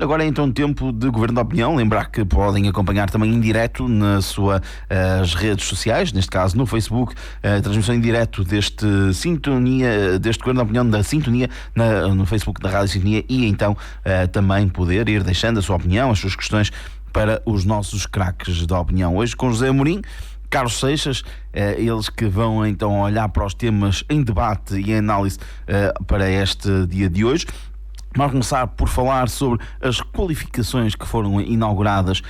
Agora é então tempo de Governo da Opinião. Lembrar que podem acompanhar também em direto nas suas redes sociais, neste caso no Facebook, a transmissão em direto deste Governo da Opinião, da Sintonia, no Facebook da Rádio Sintonia, e então também poder ir deixando a sua opinião, as suas questões para os nossos craques da opinião. Hoje com José Amorim, Carlos Seixas, eles que vão então olhar para os temas em debate e em análise para este dia de hoje. Vamos começar por falar sobre as qualificações que foram inauguradas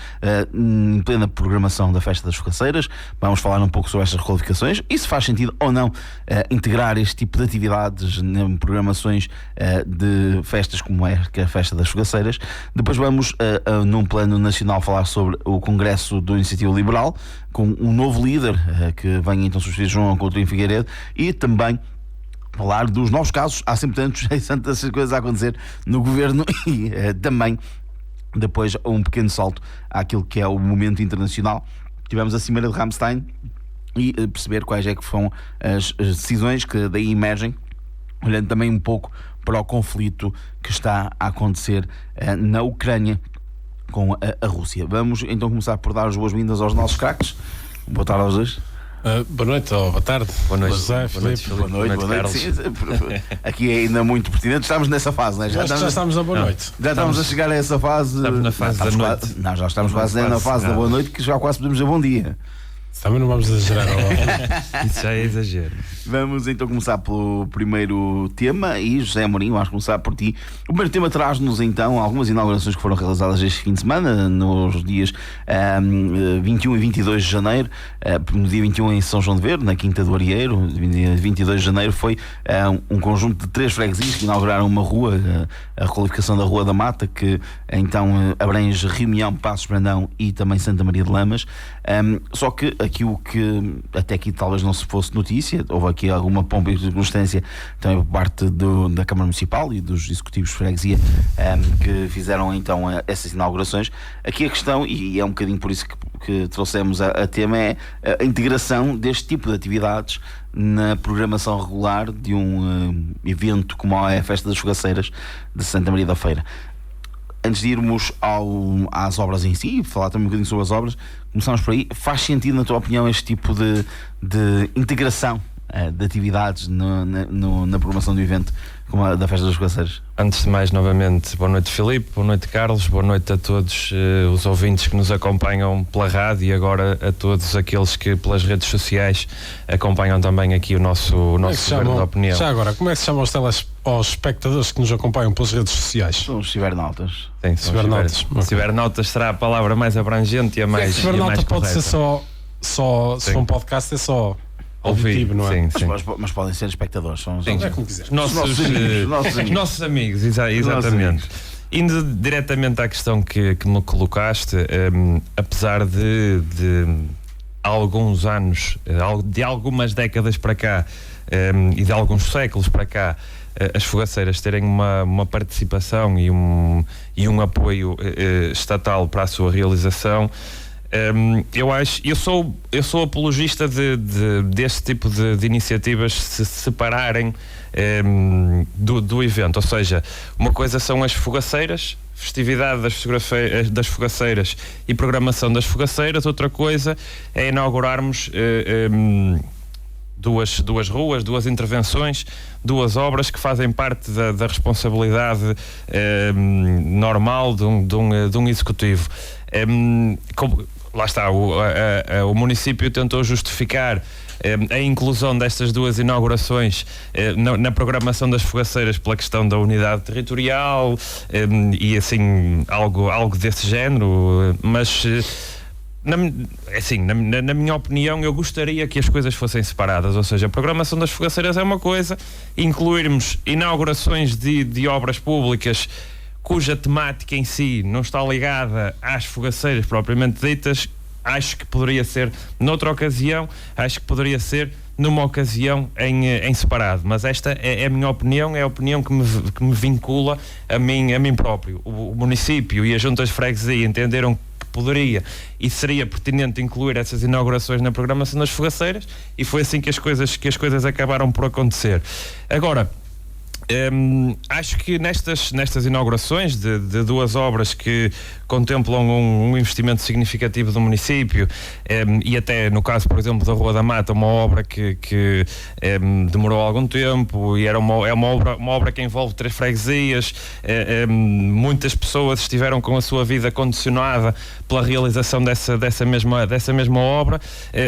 em plena programação da Festa das Fogaceiras. Vamos falar um pouco sobre estas qualificações e se faz sentido ou não integrar este tipo de atividades em programações de festas como é que é a Festa das Fogaceiras. Depois vamos, num plano nacional, falar sobre o Congresso do Iniciativa Liberal, com um novo líder que vem então substituir João Coutinho Figueiredo, e também falar dos novos casos. Há sempre tantas coisas a acontecer no governo e também depois um pequeno salto àquilo que é o momento internacional. Tivemos a Cimeira de Ramstein e perceber quais é que foram as decisões que daí emergem, olhando também um pouco para o conflito que está a acontecer na Ucrânia com a Rússia. Vamos então começar por dar as boas-vindas aos nossos craques. Boa tarde aos dois. Boa noite ou boa tarde. Boa noite, José, Filipe. Boa noite, Carlos. sim. Aqui é ainda muito pertinente. Estamos nessa fase, não é? Já estamos na boa noite. Já estamos a chegar a essa fase. Estamos na fase da noite. Não, já estamos quase na fase da boa noite, que já quase podemos dizer bom dia. Também não vamos exagerar agora. Isso já é exagero. Vamos então começar pelo primeiro tema, e José Amorim, vamos começar por ti. O primeiro tema traz-nos então algumas inaugurações que foram realizadas este fim de semana, nos dias 21 e 22 de janeiro. No dia 21 em São João de Verde, na Quinta do Arieiro. Dia 22 de janeiro foi um conjunto de 3 freguesias que inauguraram uma rua, a requalificação da Rua da Mata, que então abrange Reunião, Passos Brandão e também Santa Maria de Lamas. Só que aquilo que até aqui talvez não se fosse notícia, houve aqui alguma pompa e circunstância também por parte da Câmara Municipal e dos executivos de freguesia que fizeram então essas inaugurações. Aqui a questão, e é um bocadinho por isso que trouxemos a tema, é a integração deste tipo de atividades na programação regular de um evento como é a Festa das Fogaceiras de Santa Maria da Feira. Antes de irmos às obras em si, falar também um bocadinho sobre as obras, começamos por aí. Faz sentido, na tua opinião, este tipo de integração de atividades na programação do evento como a da Festa das Fogaceiras? Antes de mais, novamente, boa noite, Filipe, boa noite, Carlos, boa noite a todos os ouvintes que nos acompanham pela rádio e agora a todos aqueles que pelas redes sociais acompanham também aqui o nosso Governo da Opinião. Já agora, como é que se chamam aos espectadores que nos acompanham pelas redes sociais? São os cibernautas. Sim, cibernautas. Cibernautas será a palavra mais abrangente e a mais cibernauta pode correta. ser só se for um podcast, é só auditivo, não é? Sim. Mas podem ser espectadores. São É como quiser. Nossos amigos, exatamente. Indo diretamente à questão que me colocaste, apesar de alguns anos, de algumas décadas para cá e de alguns séculos para cá, as fogaceiras terem uma participação e um apoio estatal para a sua realização, eu sou apologista deste tipo de iniciativas se separarem do evento. Ou seja, uma coisa são as fogaceiras, festividade das fogaceiras e programação das fogaceiras, outra coisa é inaugurarmos duas ruas, 2 intervenções, 2 obras que fazem parte da responsabilidade normal de um executivo. Lá está, o município tentou justificar a inclusão destas 2 inaugurações na programação das fogaceiras pela questão da unidade territorial e assim, algo desse género, mas na minha opinião, eu gostaria que as coisas fossem separadas. Ou seja, a programação das fogaceiras é uma coisa, incluirmos inaugurações de obras públicas cuja temática em si não está ligada às fogaceiras propriamente ditas, acho que poderia ser noutra ocasião, acho que poderia ser numa ocasião em separado, mas esta é a minha opinião, é a opinião que me vincula a mim próprio. O município e as juntas de freguesia entenderam que poderia e seria pertinente incluir essas inaugurações na programação das fogaceiras, e foi assim que as coisas acabaram por acontecer. Agora, Acho que nestas inaugurações de duas obras que contemplam um investimento significativo do município, e até no caso, por exemplo, da Rua da Mata, uma obra que demorou algum tempo e é uma obra que envolve 3 freguesias, muitas pessoas estiveram com a sua vida condicionada pela realização dessa mesma obra.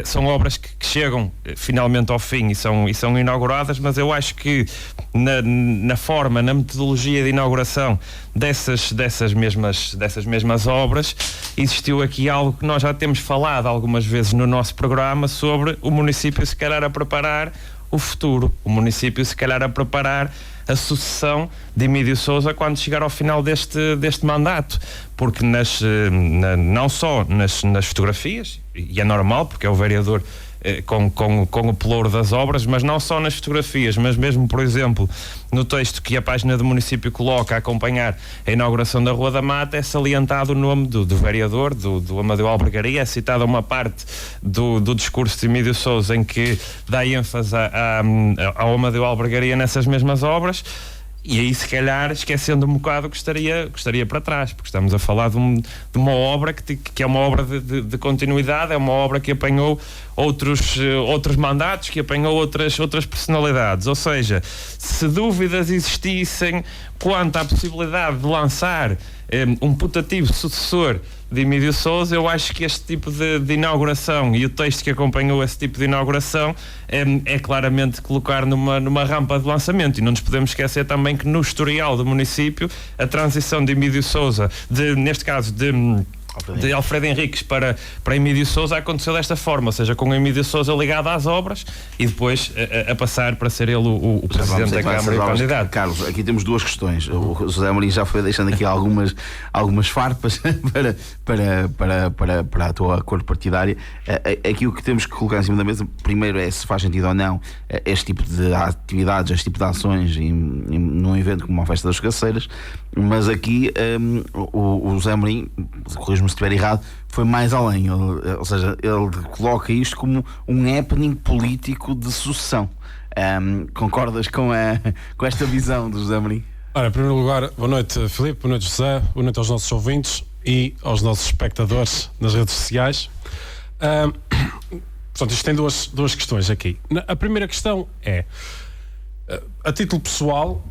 São obras que chegam finalmente ao fim e são inauguradas, mas eu acho que na forma, na metodologia de inauguração dessas mesmas obras, existiu aqui algo que nós já temos falado algumas vezes no nosso programa sobre o município se calhar a preparar o futuro, o município se calhar a preparar a sucessão de Emílio Sousa quando chegar ao final deste mandato, porque não só nas fotografias, e é normal porque é o vereador com o pelouro das obras, mas não só nas fotografias, mas mesmo, por exemplo, no texto que a página do município coloca a acompanhar a inauguração da Rua da Mata, é salientado o nome do vereador, do Amadeu Albergaria, é citada uma parte do discurso de Emílio Sousa em que dá ênfase ao Amadeu Albergaria nessas mesmas obras. E aí, se calhar, esquecendo um bocado que estaria para trás, porque estamos a falar de uma obra que é uma obra de continuidade, é uma obra que apanhou outros mandatos, que apanhou outras personalidades. Ou seja, se dúvidas existissem quanto à possibilidade de lançar um putativo sucessor de Emílio Sousa, eu acho que este tipo de inauguração e o texto que acompanhou esse tipo de inauguração é claramente colocar numa rampa de lançamento. E não nos podemos esquecer também que no historial do município a transição de Emílio Sousa, neste caso de Alfredo Henriques para Emílio Sousa, aconteceu desta forma, ou seja, com o Emílio Sousa ligado às obras e depois a passar para ser ele o presidente da Câmara e candidato. Carlos, aqui temos duas questões. O José Amorim já foi deixando aqui algumas farpas para a tua cor partidária. Aqui o que temos que colocar em cima da mesa, primeiro, é se faz sentido ou não este tipo de atividades, este tipo de ações num evento como a Festa das Fogaceiras, mas aqui o José Amorim, corrijo-me se estiver errado, foi mais além, ou seja, ele coloca isto como um happening político de sucessão. Concordas com esta visão do José Amorim? Ora, em primeiro lugar, boa noite, Filipe, boa noite, José, boa noite aos nossos ouvintes e aos nossos espectadores nas redes sociais. Portanto, isto tem duas questões aqui. A primeira questão é, a título pessoal,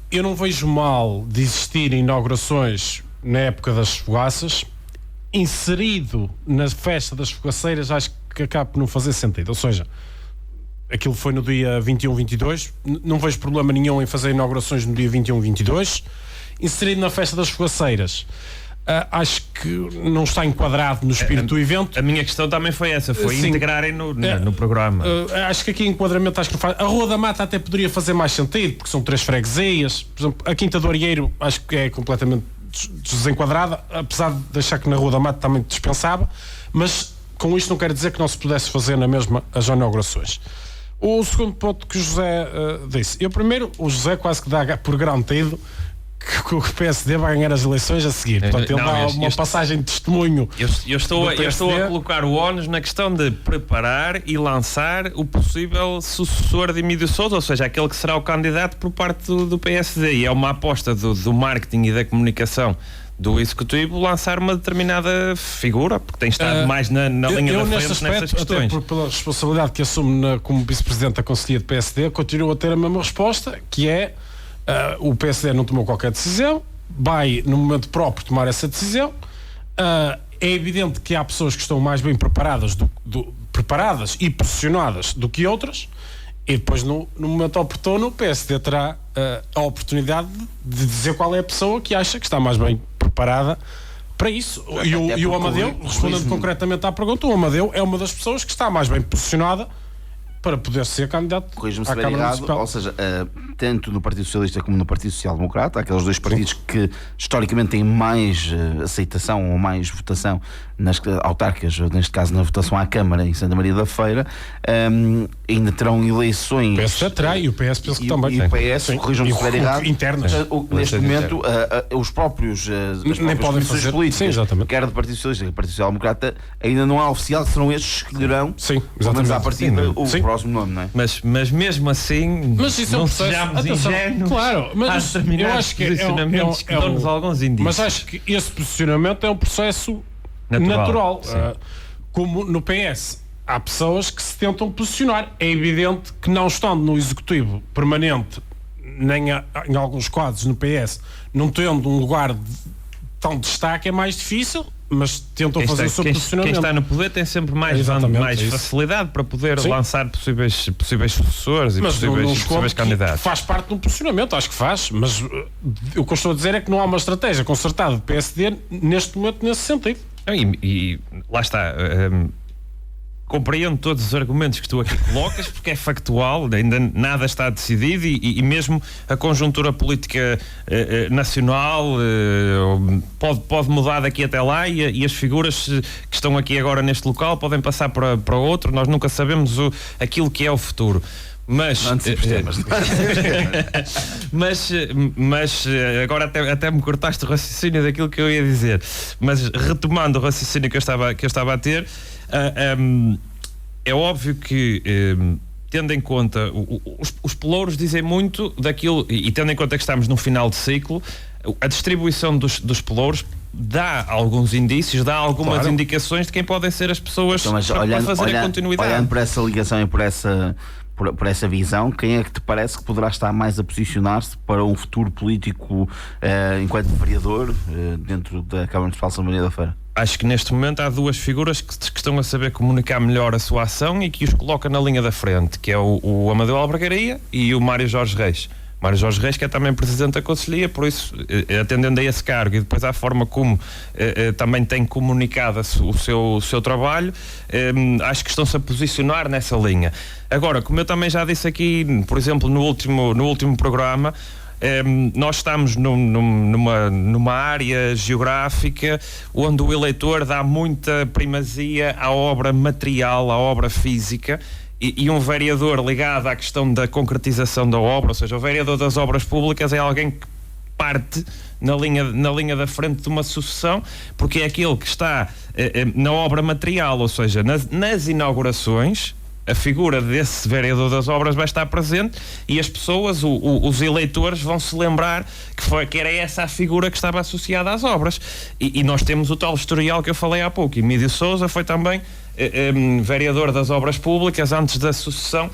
eu não vejo mal de existir inaugurações na época das fogaças. Inserido na Festa das Fogaceiras, acho que acaba por não fazer sentido. Ou seja, aquilo foi no dia 21-22, não vejo problema nenhum em fazer inaugurações no dia 21-22. Inserido na Festa das Fogaceiras, acho que não está enquadrado no espírito do evento. A minha questão também foi essa, foi integrarem no programa. Acho que aqui enquadramento acho que não faz. A Rua da Mata até poderia fazer mais sentido, porque são 3 freguesias. Por exemplo, a Quinta do Arieiro acho que é completamente desenquadrada, apesar de achar que na Rua da Mata também dispensava, mas com isto não quero dizer que não se pudesse fazer na mesma as inaugurações. O segundo ponto que o José disse, o José quase que dá por garantido que o PSD vai ganhar as eleições a seguir. Portanto, ele dá uma passagem de testemunho. Eu estou a colocar o ónus na questão de preparar e lançar o possível sucessor de Emílio Sousa, ou seja, aquele que será o candidato por parte do PSD. E é uma aposta do marketing e da comunicação do executivo lançar uma determinada figura, porque tem estado mais na linha da frente nessas questões. Até pela responsabilidade que assume como vice-presidente da Conselhia de PSD, continuo a ter a mesma resposta, que é o PSD não tomou qualquer decisão, vai no momento próprio tomar essa decisão. É evidente que há pessoas que estão mais bem preparadas e posicionadas do que outras, e depois no momento oportuno o PSD terá a oportunidade de dizer qual é a pessoa que acha que está mais bem preparada para isso. E o Amadeu, respondendo concretamente à pergunta, o Amadeu é uma das pessoas que está mais bem posicionada para poder ser candidato à Câmara Municipal. Ou seja, tanto no Partido Socialista como no Partido Social Democrata, aqueles dois partidos que historicamente têm mais aceitação ou mais votação nas autárquicas, neste caso na votação à Câmara em Santa Maria da Feira, ainda terão eleições. O PS terá e o PS penso que também. E o PS, corrijam-me se estiver errado, internas. Neste momento, os próprios nem podem fazer políticas, quer do Partido Socialista, quer do Partido Social Democrata, ainda não há oficial, serão estes que escolherão, sim, pelo menos à partida, o próximo próximo nome, não é? Mas mesmo assim, mas isso não é sejamos ingênuos. Claro, mas eu acho que posicionamentos que dão-nos alguns indícios. Mas acho que esse posicionamento é um processo natural. Como no PS há pessoas que se tentam posicionar. É evidente que não estando no executivo permanente, nem em alguns quadros no PS, não tendo um lugar de tão destaque, é mais difícil, mas tentam fazer o seu posicionamento. Quem está no poder tem sempre mais facilidade para poder lançar possíveis sucessores e possíveis candidatos. Faz parte do posicionamento, acho que faz, mas o que eu estou a dizer é que não há uma estratégia concertada do PSD neste momento nesse sentido. E lá está. Compreendo todos os argumentos que tu aqui colocas, porque é factual, ainda nada está decidido e mesmo a conjuntura política nacional pode mudar daqui até lá e as figuras que estão aqui agora neste local podem passar para outro. Nós nunca sabemos aquilo que é o futuro. Mas agora até me cortaste o raciocínio daquilo que eu ia dizer. Mas retomando o raciocínio que eu estava a ter, é óbvio que tendo em conta os pelouros dizem muito daquilo, e tendo em conta que estamos no final de ciclo, a distribuição dos pelouros dá alguns indícios, dá algumas indicações de quem podem ser as pessoas para fazer a continuidade. Olhando por essa ligação e por essa visão, quem é que te parece que poderá estar mais a posicionar-se para um futuro político enquanto vereador dentro da Câmara Municipal de São Maria da Feira? Acho que neste momento há duas figuras que estão a saber comunicar melhor a sua ação e que os coloca na linha da frente, que é o Amadeu Albragaria e o Mário Jorge Reis. Mário Jorge Reis, que é também Presidente da Conselhia, por isso, atendendo a esse cargo e depois à forma como também tem comunicado o seu trabalho, acho que estão-se a posicionar nessa linha. Agora, como eu também já disse aqui, por exemplo, no último programa, nós estamos numa área geográfica onde o eleitor dá muita primazia à obra material, à obra física, e um vereador ligado à questão da concretização da obra, ou seja, o vereador das obras públicas é alguém que parte na linha da frente de uma sucessão, porque é aquele que está na obra material, ou seja, nas inaugurações. A figura desse vereador das obras vai estar presente e as pessoas, os eleitores, vão se lembrar que era essa a figura que estava associada às obras. E nós temos o tal historial que eu falei há pouco. Emílio Sousa foi também vereador das obras públicas antes da sucessão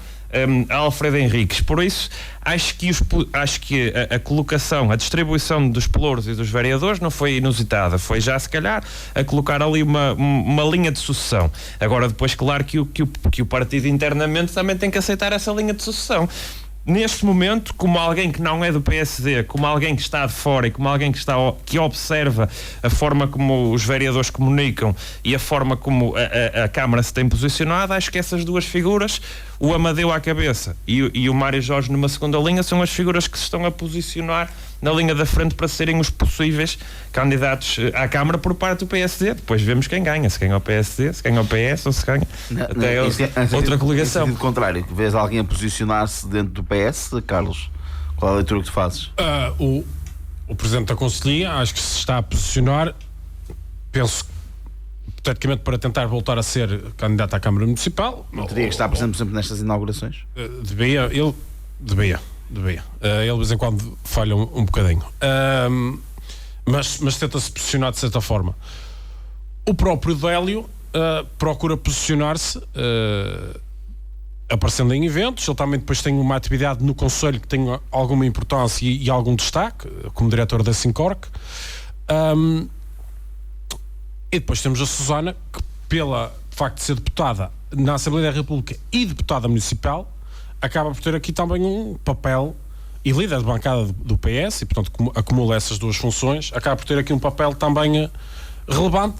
a Alfredo Henriques. Por isso, acho que a colocação, a distribuição dos pelouros e dos vereadores não foi inusitada, foi já se calhar a colocar ali uma linha de sucessão. Agora depois, claro que o partido internamente também tem que aceitar essa linha de sucessão. Neste momento, como alguém que não é do PSD, como alguém que está de fora e como alguém que observa a forma como os vereadores comunicam e a forma como a Câmara se tem posicionado, acho que essas duas figuras, o Amadeu à cabeça e o Mário Jorge numa segunda linha, são as figuras que se estão a posicionar na linha da frente para serem os possíveis candidatos à Câmara por parte do PSD. Depois vemos quem ganha, se ganha o PSD, se ganha o PS ou se ganha outra coligação. No contrário, vês alguém a posicionar-se dentro do PS, Carlos? Qual é a leitura que tu fazes? O Presidente da Conselhia, acho que se está a posicionar, penso hipoteticamente para tentar voltar a ser candidato à Câmara Municipal. Não teria que estar presente sempre nestas inaugurações? Devia. Ele de vez em quando falha um bocadinho. Mas tenta-se posicionar de certa forma. O próprio Délio procura posicionar-se aparecendo em eventos. Ele também depois tem uma atividade no Conselho que tem alguma importância e algum destaque, como diretor da Sincorc. E depois temos a Susana, que pelo facto de ser deputada na Assembleia da República e deputada municipal, acaba por ter aqui também um papel, e líder de bancada do PS, e portanto acumula essas duas funções, acaba por ter aqui um papel também relevante.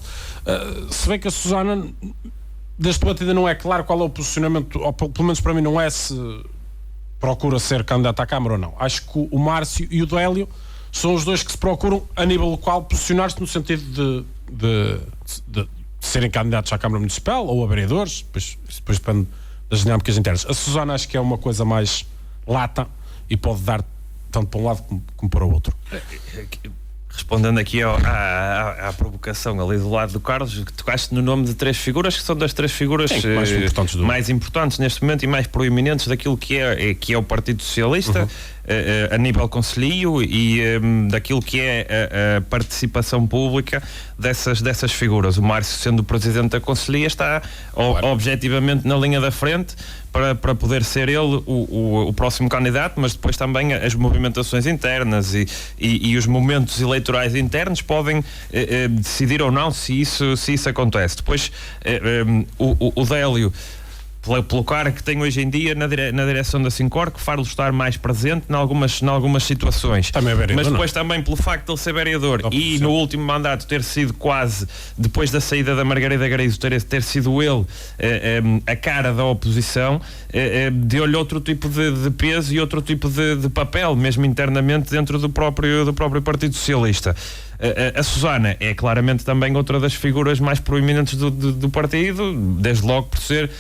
Se bem que a Susana, deste ponto ainda não é claro qual é o posicionamento, ou pelo menos para mim não é se procura ser candidato à Câmara ou não. Acho que o Márcio e o Délio são os dois que se procuram a nível local posicionar-se no sentido de serem candidatos à Câmara Municipal ou a vereadores, depois depende das dinâmicas internas. A Susana acho que é uma coisa mais lata e pode dar tanto para um lado como para o outro. Respondendo aqui à provocação ali do lado do Carlos, que tocaste no nome de 3 figuras que são das 3 figuras mais importantes neste momento e mais proeminentes daquilo que é o Partido Socialista, a nível concelhio e daquilo que é a participação pública dessas figuras. O Márcio, sendo o presidente da Conselhia, está objetivamente na linha da frente para poder ser ele o próximo candidato, mas depois também as movimentações internas e os momentos eleitorais internos podem decidir ou não se isso acontece. Depois o Délio, pelo cara que tem hoje em dia na direção da Sincor, que faz-lo estar mais presente em algumas situações. Também é vereador, mas depois também pelo facto de ele ser vereador e no último mandato ter sido quase, depois da saída da Margarida Garizo, ter sido ele a cara da oposição, deu-lhe outro tipo de peso e outro tipo de papel, mesmo internamente dentro do próprio Partido Socialista. A Susana é claramente também outra das figuras mais proeminentes do partido, desde logo por ser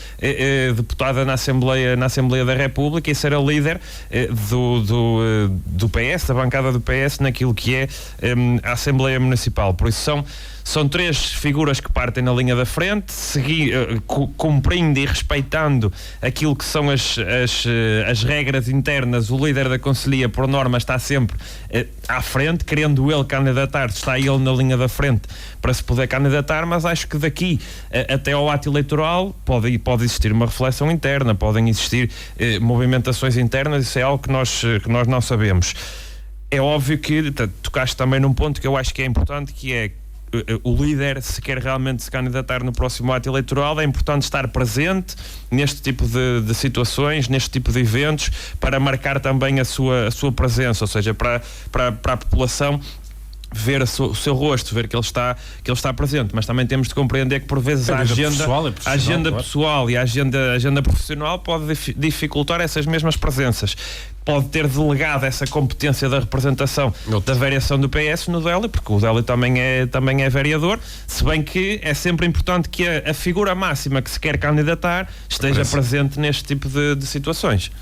deputada na Assembleia da República e ser a líder do PS, da bancada do PS, naquilo que é a Assembleia Municipal. Por isso são 3 figuras que partem na linha da frente, cumprindo e respeitando aquilo que são as regras internas. O líder da Conselhia, por norma, está sempre à frente, querendo ele candidatar, está ele na linha da frente para se poder candidatar, mas acho que daqui até ao ato eleitoral pode existir uma reflexão interna, podem existir movimentações internas, isso é algo que nós não sabemos. É óbvio que tocaste também num ponto que eu acho que é importante, que é o líder, se quer realmente se candidatar no próximo ato eleitoral, é importante estar presente neste tipo de situações, neste tipo de eventos, para marcar também a sua presença, ou seja, para a população ver o seu rosto, ver que ele está presente, mas também temos de compreender que por vezes a agenda pessoal e a agenda profissional pode dificultar essas mesmas presenças. Pode ter delegado essa competência da representação da variação do PS no Délio, porque o Délio também é vereador, se bem que é sempre importante que a figura máxima que se quer candidatar esteja presente neste tipo de situações.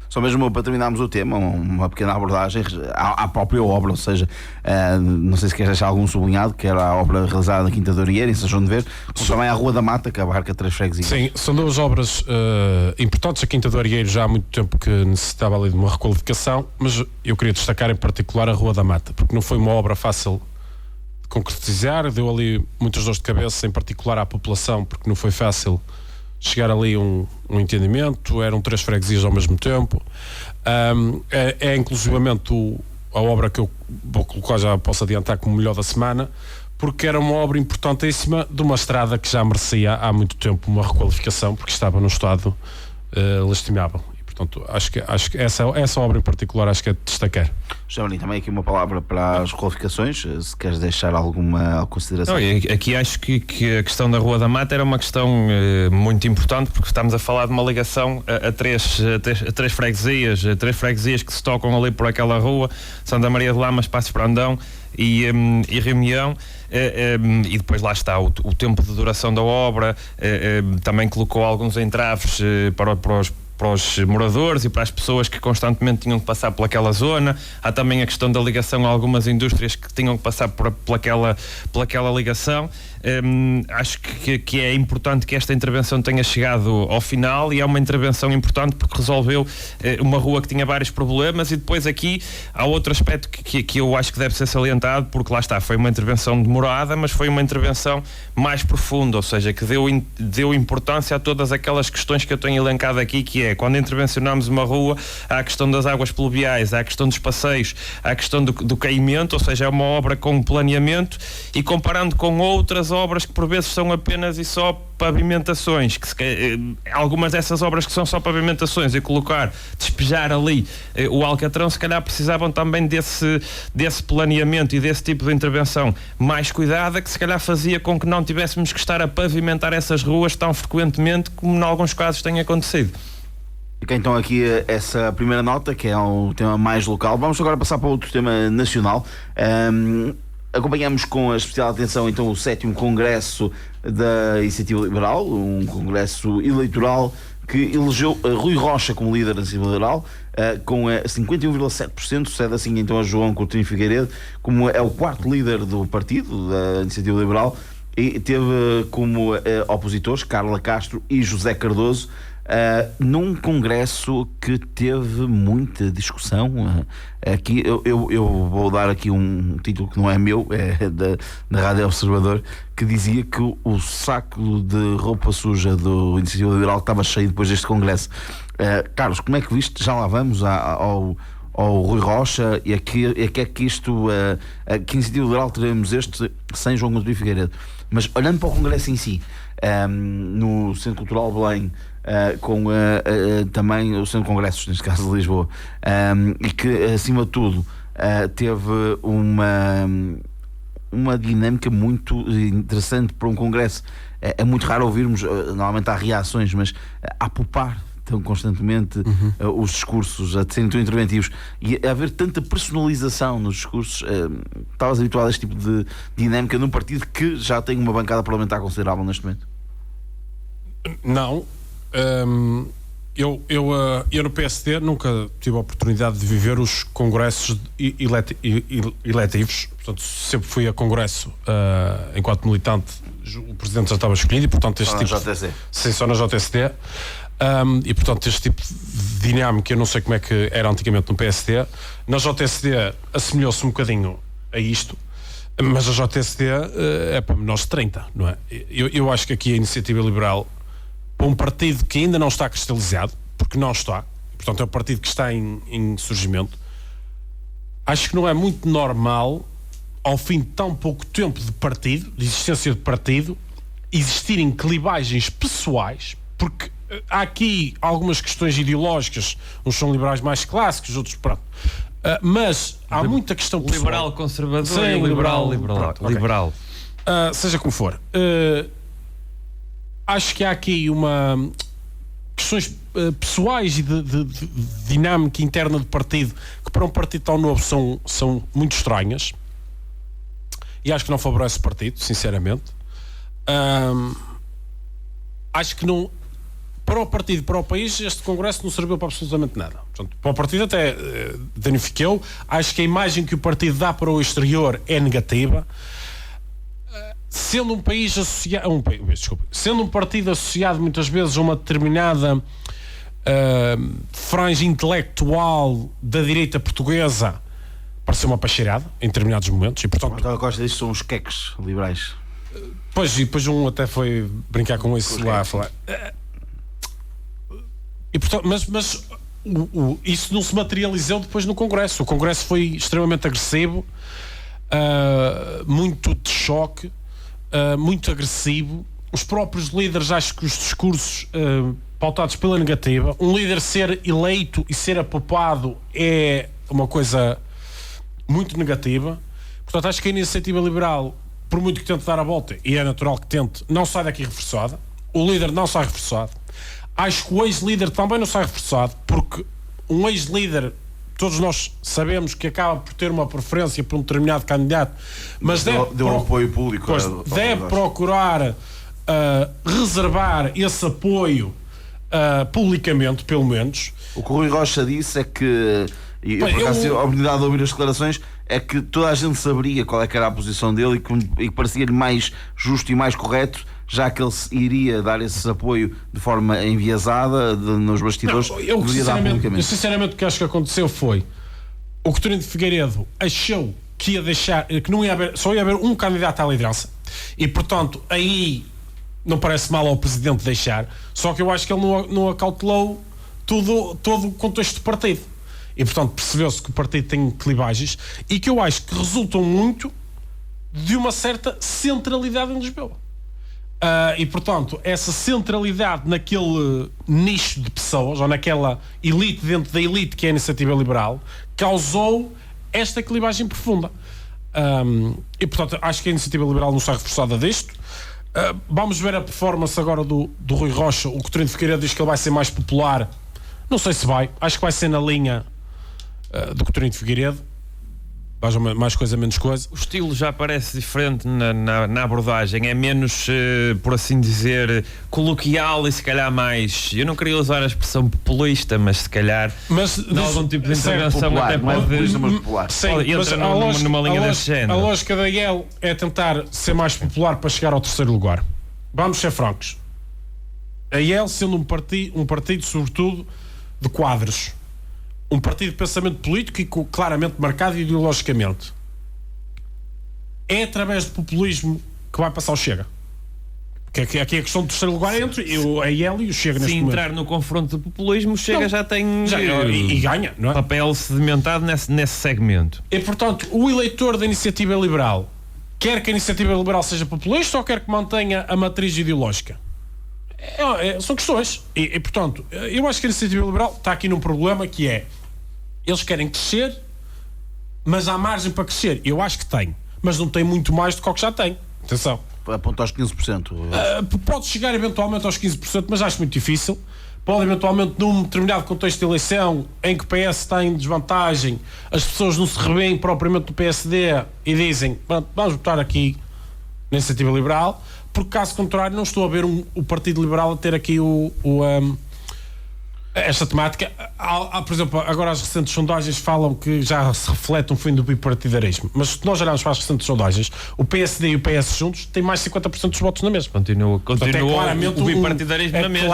Só mesmo para terminarmos o tema, uma pequena abordagem à própria obra, ou seja, não sei se queres deixar algum sublinhado, que era a obra realizada na Quinta da Orieira, em São João de Verde, como também à Rua da Mata, que abarca 3 freguesias. Sim, são 2 obras importantes. A Quinta da Orieira já há muito tempo que necessitava ali de uma requalificação, mas eu queria destacar em particular a Rua da Mata, porque não foi uma obra fácil de concretizar, deu ali muitas dores de cabeça, em particular à população, porque não foi fácil chegar ali um entendimento, eram 3 freguesias ao mesmo tempo. É inclusivamente a obra que eu vou colocar, já posso adiantar, como melhor da semana, porque era uma obra importantíssima de uma estrada que já merecia há muito tempo uma requalificação, porque estava num estado lastimável. Portanto, acho que essa obra em particular acho que é de destacar. José, também aqui uma palavra para as qualificações, se queres deixar alguma consideração. Não, aqui acho que a questão da Rua da Mata era uma questão muito importante, porque estamos a falar de uma ligação a três freguesias que se tocam ali por aquela rua, Santa Maria de Lamas, Passos Brandão e Reunião. E depois lá está o tempo de duração da obra, também colocou alguns entraves para os moradores e para as pessoas que constantemente tinham que passar pelaquela zona. Há também a questão da ligação a algumas indústrias que tinham que passar pelaquela ligação. Acho que é importante que esta intervenção tenha chegado ao final, e é uma intervenção importante porque resolveu uma rua que tinha vários problemas. E depois aqui há outro aspecto que eu acho que deve ser salientado, porque lá está, foi uma intervenção demorada, mas foi uma intervenção mais profunda, ou seja, que deu importância a todas aquelas questões que eu tenho elencado aqui, que é, quando intervencionamos uma rua, há a questão das águas pluviais, há a questão dos passeios, há a questão do caimento, ou seja, é uma obra com planeamento, e comparando com outras obras que por vezes são apenas e só pavimentações, algumas dessas obras que são só pavimentações, e despejar ali o Alcatrão, se calhar precisavam também desse planeamento e desse tipo de intervenção mais cuidada, que se calhar fazia com que não tivéssemos que estar a pavimentar essas ruas tão frequentemente como em alguns casos tem acontecido. Fica então aqui essa primeira nota, que é um tema mais local. Vamos agora passar para outro tema nacional. Acompanhamos com a especial atenção então o 7º Congresso da Iniciativa Liberal, um congresso eleitoral que elegeu Rui Rocha como líder da Iniciativa Liberal, com 51,7%, sucede assim então a João Coutinho Figueiredo, como é o quarto líder do partido, da Iniciativa Liberal, e teve como opositores Carla Castro e José Cardoso, num congresso que teve muita discussão. Aqui eu vou dar aqui um título que não é meu, é da Rádio Observador, que dizia que o saco de roupa suja do Iniciativa Liberal estava cheio depois deste congresso. Carlos, como é que viste? Já lá vamos ao Rui Rocha, e que é que isto, que Iniciativa Liberal teremos este sem João Coutinho Figueiredo. Mas olhando para o congresso em si, no Centro Cultural Belém, com também o Centro de Congressos, neste caso de Lisboa, e que acima de tudo teve uma dinâmica muito interessante para um congresso. É muito raro ouvirmos, normalmente há reações, mas a popar tão constantemente os discursos, a serem tão interventivos e a haver tanta personalização nos discursos. Estavas habituado a este tipo de dinâmica num partido que já tem uma bancada parlamentar considerável neste momento? Não. Eu no PSD nunca tive a oportunidade de viver os congressos eletivos. Portanto, sempre fui a congresso enquanto militante. O presidente já estava escolhido e, portanto, este tipo... JTC. Sim, só na JSD. E portanto este tipo de dinâmica eu não sei como é que era antigamente no PSD. Na JSD assemelhou-se um bocadinho a isto, mas a JSD é para menores de 30, não é? Eu acho que aqui a Iniciativa Liberal, para um partido que ainda não está cristalizado, porque não está, portanto é um partido que está em surgimento, acho que não é muito normal, ao fim de tão pouco tempo de partido, de existência de partido, existirem clivagens pessoais, porque há aqui algumas questões ideológicas, uns são liberais mais clássicos, outros pronto. Mas há muita questão pessoal. Liberal conservador. Sim, e liberal. Seja como for. Acho que há aqui questões pessoais e de dinâmica interna do partido que para um partido tão novo são muito estranhas. E acho que não favorece o partido, sinceramente. Acho que não... Para o partido e para o país, este congresso não serviu para absolutamente nada. Portanto, para o partido até danificou. Acho que a imagem que o partido dá para o exterior é negativa. Sendo um país associado... sendo um partido associado muitas vezes a uma determinada franja intelectual da direita portuguesa, pareceu uma pacheirada em determinados momentos. E, portanto, então, gosto disso, são os queques liberais. Pois, e depois um até foi brincar com isso lá a falar. E, portanto, mas isso não se materializou depois no Congresso. O Congresso foi extremamente agressivo, muito de choque, muito agressivo. Os próprios líderes, acho que os discursos pautados pela negativa, um líder ser eleito e ser apopado é uma coisa muito negativa. Portanto, acho que a Iniciativa Liberal, por muito que tente dar a volta, e é natural que tente, não sai daqui reforçada. O líder não sai reforçado. Acho que o ex-líder também não sai reforçado, porque um ex-líder, todos nós sabemos que acaba por ter uma preferência por um determinado candidato, mas deu apoio público. Deve procurar reservar esse apoio publicamente, pelo menos. O que o Rui Rocha disse é que, e eu por acaso tive a oportunidade de ouvir as declarações, é que toda a gente saberia qual é que era a posição dele e que parecia-lhe mais justo e mais correto, já que ele iria dar esse apoio de forma enviesada nos bastidores. Não, eu sinceramente o que acho que aconteceu foi o Coutinho de Figueiredo achou que ia deixar, que não ia haver, só ia haver um candidato à liderança e portanto aí não parece mal ao presidente deixar, só que eu acho que ele não acautelou todo o contexto do partido e portanto percebeu-se que o partido tem clivagens e que eu acho que resultam muito de uma certa centralidade em Lisboa. E portanto essa centralidade naquele nicho de pessoas ou naquela elite dentro da elite que é a Iniciativa Liberal causou esta clivagem profunda e portanto acho que a Iniciativa Liberal não sai reforçada disto. Vamos ver a performance agora do Rui Rocha. O Coutinho de Figueiredo diz que ele vai ser mais popular, não sei se vai, acho que vai ser na linha do Coutinho de Figueiredo. mais coisa, menos coisa. O estilo já parece diferente na abordagem, é menos, por assim dizer, coloquial e se calhar mais, eu não queria usar a expressão populista, mas se calhar algum tipo de intervenção popular, até pode... popular. Sim, entra numa linha desse género. A lógica da IEL é tentar ser mais popular para chegar ao terceiro lugar. Vamos ser francos. A IEL sendo um partido sobretudo de quadros, um partido de pensamento político e claramente marcado ideologicamente, é através do populismo que vai passar o Chega. Porque aqui a questão do terceiro lugar é entre a IEL e o Chega neste momento. Se entrar no confronto de populismo, o Chega já tem e ganha, não é? Papel sedimentado nesse segmento. E portanto, o eleitor da Iniciativa Liberal quer que a Iniciativa Liberal seja populista ou quer que mantenha a matriz ideológica? São questões. E portanto, eu acho que a Iniciativa Liberal está aqui num problema que é: eles querem crescer, mas há margem para crescer. Eu acho que tem, mas não tem muito mais do que o que já tem. Atenção. Aponta aos 15%. Pode chegar eventualmente aos 15%, mas acho muito difícil. Pode eventualmente, num determinado contexto de eleição em que o PS está em desvantagem, as pessoas não se revêem propriamente do PSD e dizem: vamos votar aqui na Iniciativa Liberal, porque caso contrário não estou a ver o Partido Liberal a ter aqui esta temática. Por exemplo, agora as recentes sondagens falam que já se reflete um fim do bipartidarismo, mas se nós olharmos para as recentes sondagens, o PSD e o PS juntos têm mais de 50% dos votos na mesma. Continua claramente o bipartidarismo na mesma.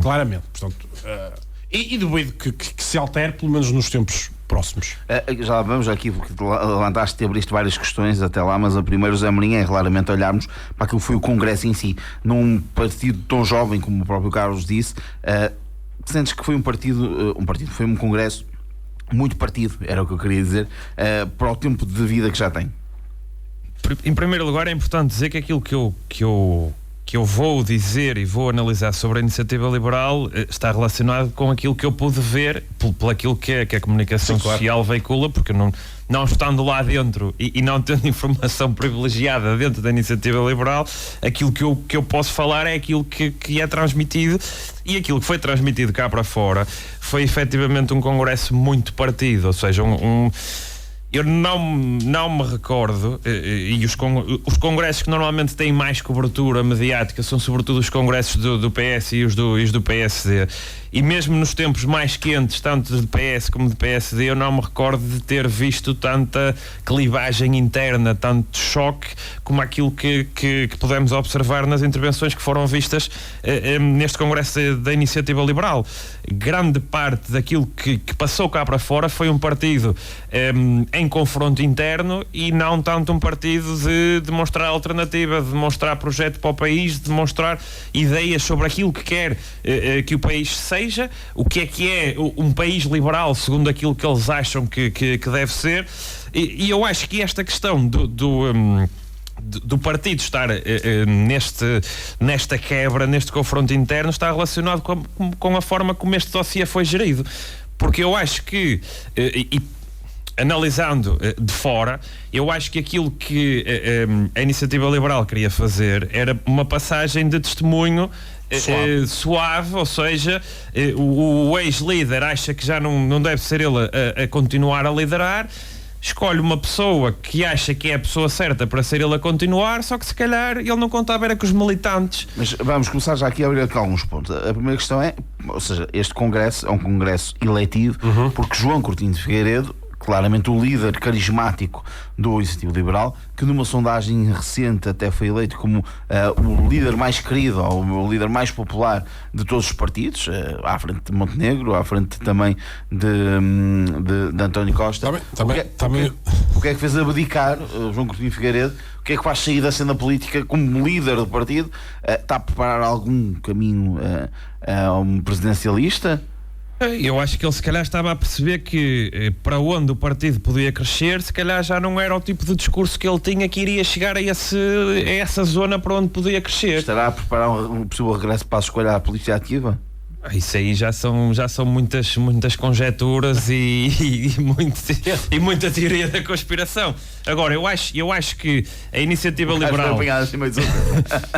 Claramente. Portanto, e duvido que se altere, pelo menos nos tempos próximos. Já lá vamos aqui, porque levantaste e abriste várias questões até lá, mas a primeira, José Mourinho, é claramente olharmos para aquilo que foi o Congresso em si. Num partido tão jovem como o próprio Carlos disse, sentes que foi foi um Congresso muito partido, era o que eu queria dizer, para o tempo de vida que já tem? Em primeiro lugar, é importante dizer que aquilo que eu vou dizer e vou analisar sobre a Iniciativa Liberal está relacionado com aquilo que eu pude ver, por aquilo que a comunicação social veicula, porque não estando lá dentro e não tendo informação privilegiada dentro da Iniciativa Liberal, aquilo que eu posso falar é aquilo que é transmitido, e aquilo que foi transmitido cá para fora foi efetivamente um congresso muito partido, ou seja, eu não me recordo, e os congressos que normalmente têm mais cobertura mediática são sobretudo os congressos do PS e os do PSD, e mesmo nos tempos mais quentes, tanto de PS como de PSD, eu não me recordo de ter visto tanta clivagem interna, tanto choque como aquilo que pudemos observar nas intervenções que foram vistas neste congresso da Iniciativa Liberal. Grande parte daquilo que passou cá para fora foi um partido em confronto interno e não tanto um partido de demonstrar alternativa, de demonstrar projeto para o país, de demonstrar ideias sobre aquilo que quer que o país seja, o que é um país liberal segundo aquilo que eles acham que deve ser, e eu acho que esta questão do partido estar nesta quebra, neste confronto interno, está relacionado com a forma como este dossiê foi gerido, porque eu acho que analisando de fora, eu acho que aquilo que a Iniciativa Liberal queria fazer era uma passagem de testemunho suave, ou seja, o ex-líder acha que já não deve ser ele a continuar a liderar, escolhe uma pessoa que acha que é a pessoa certa para ser ele a continuar, só que se calhar ele não contava era com os militantes. Mas vamos começar já aqui a abrir alguns pontos. A primeira questão é, ou seja, este congresso é um congresso eletivo, porque João Coutinho de Figueiredo, claramente o líder carismático do Iniciativa Liberal, que numa sondagem recente até foi eleito como o líder mais querido, ou o líder mais popular de todos os partidos, à frente de Montenegro, à frente também de António Costa. O que é que fez abdicar João Coutinho Figueiredo? O que é que faz sair da cena política como líder do partido? Está a preparar algum caminho a um presidencialista? Eu acho que ele se calhar estava a perceber que para onde o partido podia crescer, se calhar já não era o tipo de discurso que ele tinha, que iria chegar a essa zona para onde podia crescer. Estará a preparar um possível regresso para a escolha à polícia ativa? Isso aí já são muitas conjecturas e muita teoria da conspiração. Agora, eu acho que a Iniciativa Liberal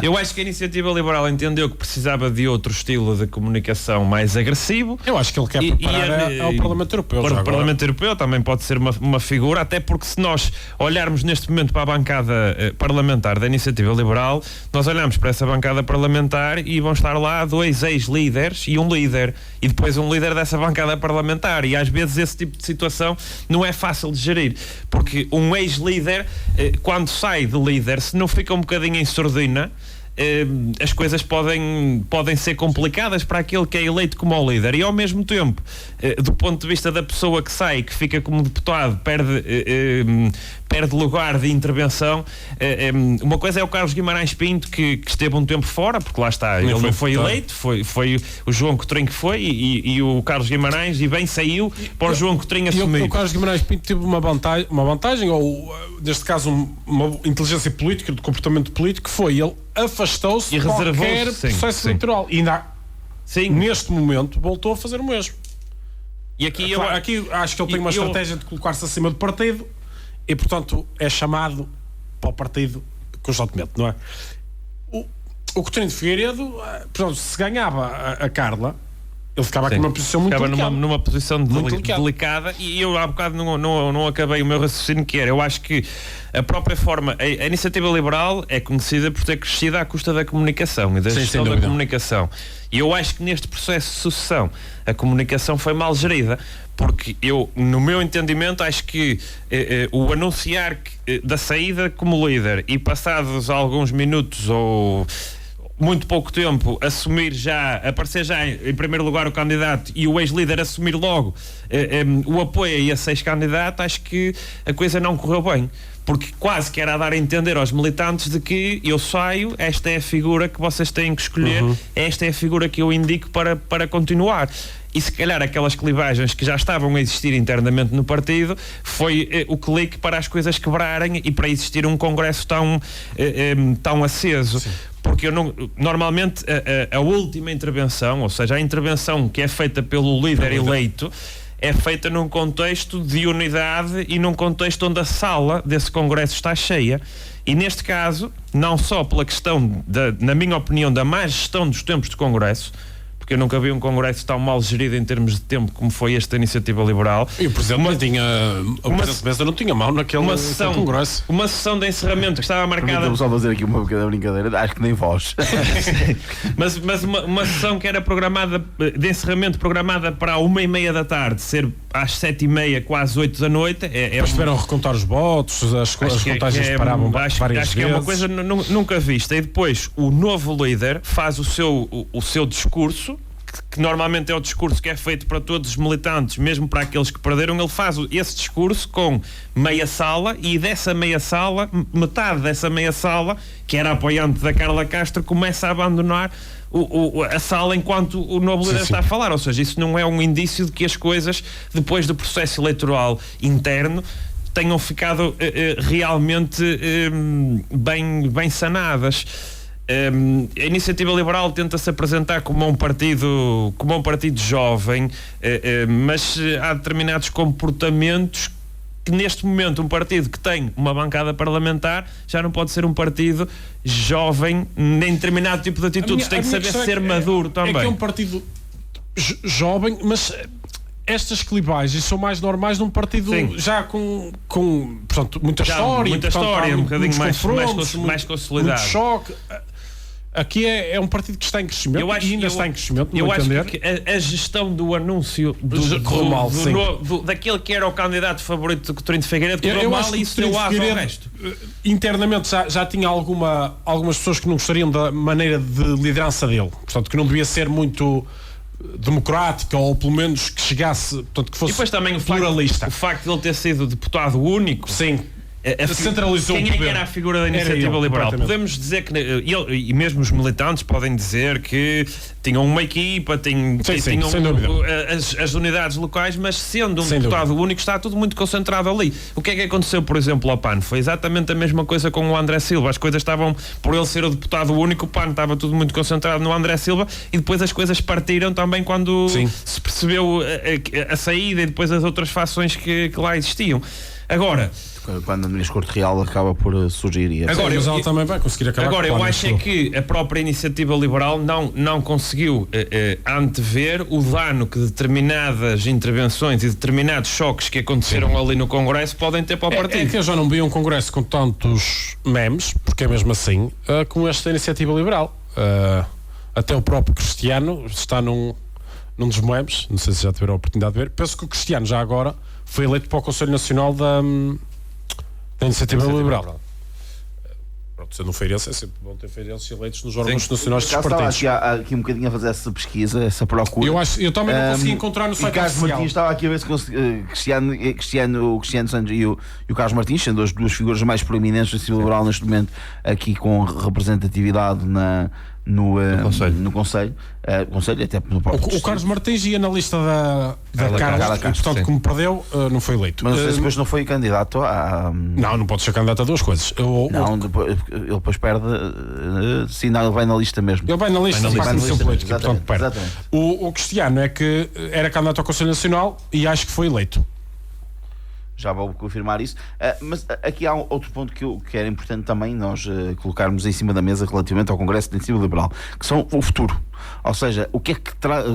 eu acho que a Iniciativa Liberal entendeu que precisava de outro estilo de comunicação mais agressivo. Eu acho que ele quer preparar ao Parlamento Europeu. Para o Parlamento Europeu também pode ser uma figura, até porque se nós olharmos neste momento para a bancada parlamentar da Iniciativa Liberal, nós olhamos para essa bancada parlamentar e vão estar lá 2 ex-líderes e um líder, e depois um líder dessa bancada parlamentar, e às vezes esse tipo de situação não é fácil de gerir, porque um ex-líder, quando sai de líder, se não fica um bocadinho em surdina, as coisas podem ser complicadas para aquele que é eleito como o líder, e ao mesmo tempo, do ponto de vista da pessoa que sai, que fica como deputado, perde lugar de intervenção. Uma coisa é o Carlos Guimarães Pinto, que esteve um tempo fora, porque lá está, ele não foi eleito, foi o João Cotrim que foi, e o Carlos Guimarães, e bem saiu para o João Cotrim assumir. O Carlos Guimarães Pinto teve uma vantagem, ou neste caso uma inteligência política, de comportamento político, que foi ele afastou-se de qualquer processo eleitoral. E ainda neste momento voltou a fazer o mesmo. E aqui acho que ele tem uma estratégia de colocar-se acima do partido e, portanto, é chamado para o partido constantemente, não é? O Coutinho de Figueiredo, portanto, se ganhava a Carla, ele ficava aqui numa posição muito delicada. Numa posição delicada, e eu há bocado não acabei o meu raciocínio, que era, eu acho que a própria forma, a Iniciativa Liberal é conhecida por ter crescido à custa da comunicação e da gestão da comunicação, e eu acho que neste processo de sucessão a comunicação foi mal gerida, porque eu, no meu entendimento, acho que o anunciar da saída como líder e passados alguns minutos ou muito pouco tempo, aparecer já em primeiro lugar o candidato e o ex-líder assumir logo o apoio a esse ex-candidato, acho que a coisa não correu bem, porque quase que era a dar a entender aos militantes de que eu saio, esta é a figura que vocês têm que escolher, esta é a figura que eu indico para continuar. E se calhar aquelas clivagens que já estavam a existir internamente no partido foi o clique para as coisas quebrarem e para existir um congresso tão aceso. Sim. Porque normalmente a última intervenção, ou seja, a intervenção que é feita pelo líder eleito, é feita num contexto de unidade e num contexto onde a sala desse congresso está cheia. E neste caso, não só pela questão, na minha opinião, da má gestão dos tempos de congresso, porque eu nunca vi um congresso tão mal gerido em termos de tempo como foi esta Iniciativa Liberal. E o Presidente de Mesa não tinha mão naquele congresso. Uma sessão de encerramento que estava marcada... Vamos só fazer aqui uma pequena brincadeira, acho que nem vós. mas uma sessão que era de encerramento programada para 1h30 da tarde, ser às 7h30, quase 8 da noite. Estiveram a recontar os votos, as contagens paravam várias vezes. Acho que é uma coisa nunca vista. E depois o novo líder faz o seu discurso, que normalmente é o discurso que é feito para todos os militantes, mesmo para aqueles que perderam. Ele faz esse discurso com meia sala, e dessa meia sala, metade dessa meia sala, que era apoiante da Carla Castro, começa a abandonar a sala enquanto o novo líder está a falar. Ou seja, isso não é um indício de que as coisas, depois do processo eleitoral interno, tenham ficado realmente bem sanadas. A Iniciativa Liberal tenta-se apresentar como um partido jovem, mas há determinados comportamentos que neste momento um partido que tem uma bancada parlamentar já não pode ser um partido jovem, nem determinado tipo de atitudes, tem que saber ser maduro também. É que é um partido jovem, mas estas clivagens são mais normais num partido já com portanto, muita história, um bocadinho mais consolidado. Muito choque. Aqui é um partido que está em crescimento, está em crescimento. Eu acho que a gestão do anúncio daquele que era o candidato favorito do Coutinho de Figueiredo correu mal, e isso deu asa ao resto. Internamente já tinha algumas pessoas que não gostariam da maneira de liderança dele, portanto, que não devia ser muito democrática, ou pelo menos que chegasse, portanto, que fosse e depois também pluralista. O facto de ele ter sido deputado único. Sim. centralizou quem é que era a figura da Iniciativa Liberal? Podemos dizer que e mesmo os militantes podem dizer que tinham uma equipa, tinham as unidades locais, mas sendo um deputado único está tudo muito concentrado ali. O que é que aconteceu, por exemplo, ao PAN? Foi exatamente a mesma coisa com o André Silva. As coisas estavam, por ele ser o deputado único, o PAN estava tudo muito concentrado no André Silva, e depois as coisas partiram também quando se percebeu a saída e depois as outras fações que lá existiam. Agora, quando a Nunes Corte Real acaba por surgir. Agora, mas ela também vai conseguir acabar. Agora, eu acho é que a própria Iniciativa Liberal não conseguiu antever o dano que determinadas intervenções e determinados choques que aconteceram ali no Congresso podem ter para o partido. É que eu já não vi um Congresso com tantos memes, porque é mesmo assim, como esta Iniciativa Liberal. Até o próprio Cristiano está num dos memes, não sei se já tiveram a oportunidade de ver. Penso que o Cristiano já agora foi eleito para o Conselho Nacional da Iniciativa Liberal. Pronto, sendo um feirense, é sempre bom ter feirenses eleitos nos órgãos nacionais dos partidos. Estava aqui um bocadinho a fazer essa pesquisa, essa procura. Eu também não consegui encontrar no site Carlos Martins estava aqui a ver se o Cristiano Santos e o Carlos Martins, sendo as duas figuras mais proeminentes da Iniciativa Liberal neste momento, aqui com representatividade no Conselho, até no próprio o Carlos Martins ia na lista da Carla, portanto, como perdeu, não foi eleito. Mas não sei se depois não foi candidato a. Não pode ser candidato a duas coisas. Ele depois perde. Sim, não, ele vai na lista mesmo. Ele vai na lista, portanto perde. O Cristiano é que era candidato ao Conselho Nacional e acho que foi eleito. Já vou confirmar isso, mas aqui há outro ponto que era importante também nós colocarmos em cima da mesa relativamente ao Congresso da Iniciativa Liberal, que são o futuro. Ou seja, o que é que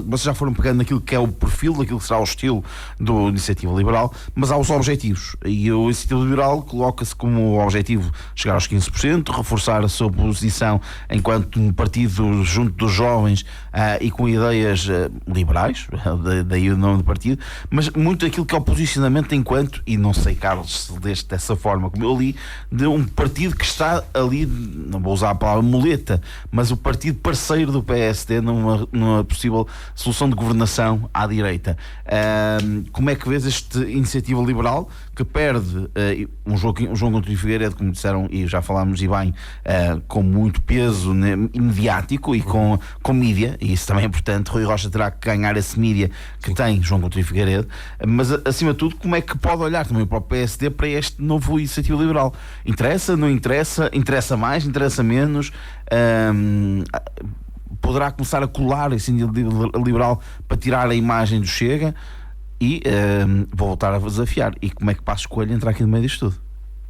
vocês já foram pegando naquilo que é o perfil, daquilo que será o estilo do Iniciativa Liberal, mas há os objetivos, e o Iniciativa Liberal coloca-se como objetivo chegar aos 15%, reforçar a sua posição enquanto um partido junto dos jovens e com ideias liberais, daí o nome do partido, mas muito aquilo que é o posicionamento enquanto, e não sei, Carlos, se leste dessa forma como eu li, de um partido que está ali, não vou usar a palavra muleta, mas o partido parceiro do PSD numa possível solução de governação à direita. Como é que vês esta Iniciativa Liberal que perde um João Coutinho Figueiredo, como disseram e já falámos e bem, com muito peso mediático e com mídia, e isso também é importante. Rui Rocha terá que ganhar esse mídia que tem João Coutinho Figueiredo, mas acima de tudo, como é que pode olhar também para o PSD para este novo Iniciativa Liberal? Interessa, não interessa? Interessa mais, interessa menos? Poderá começar a colar esse Iniciativa Liberal para tirar a imagem do Chega e vou voltar a desafiar. E como é que Passos Coelho entra aqui no meio disto tudo?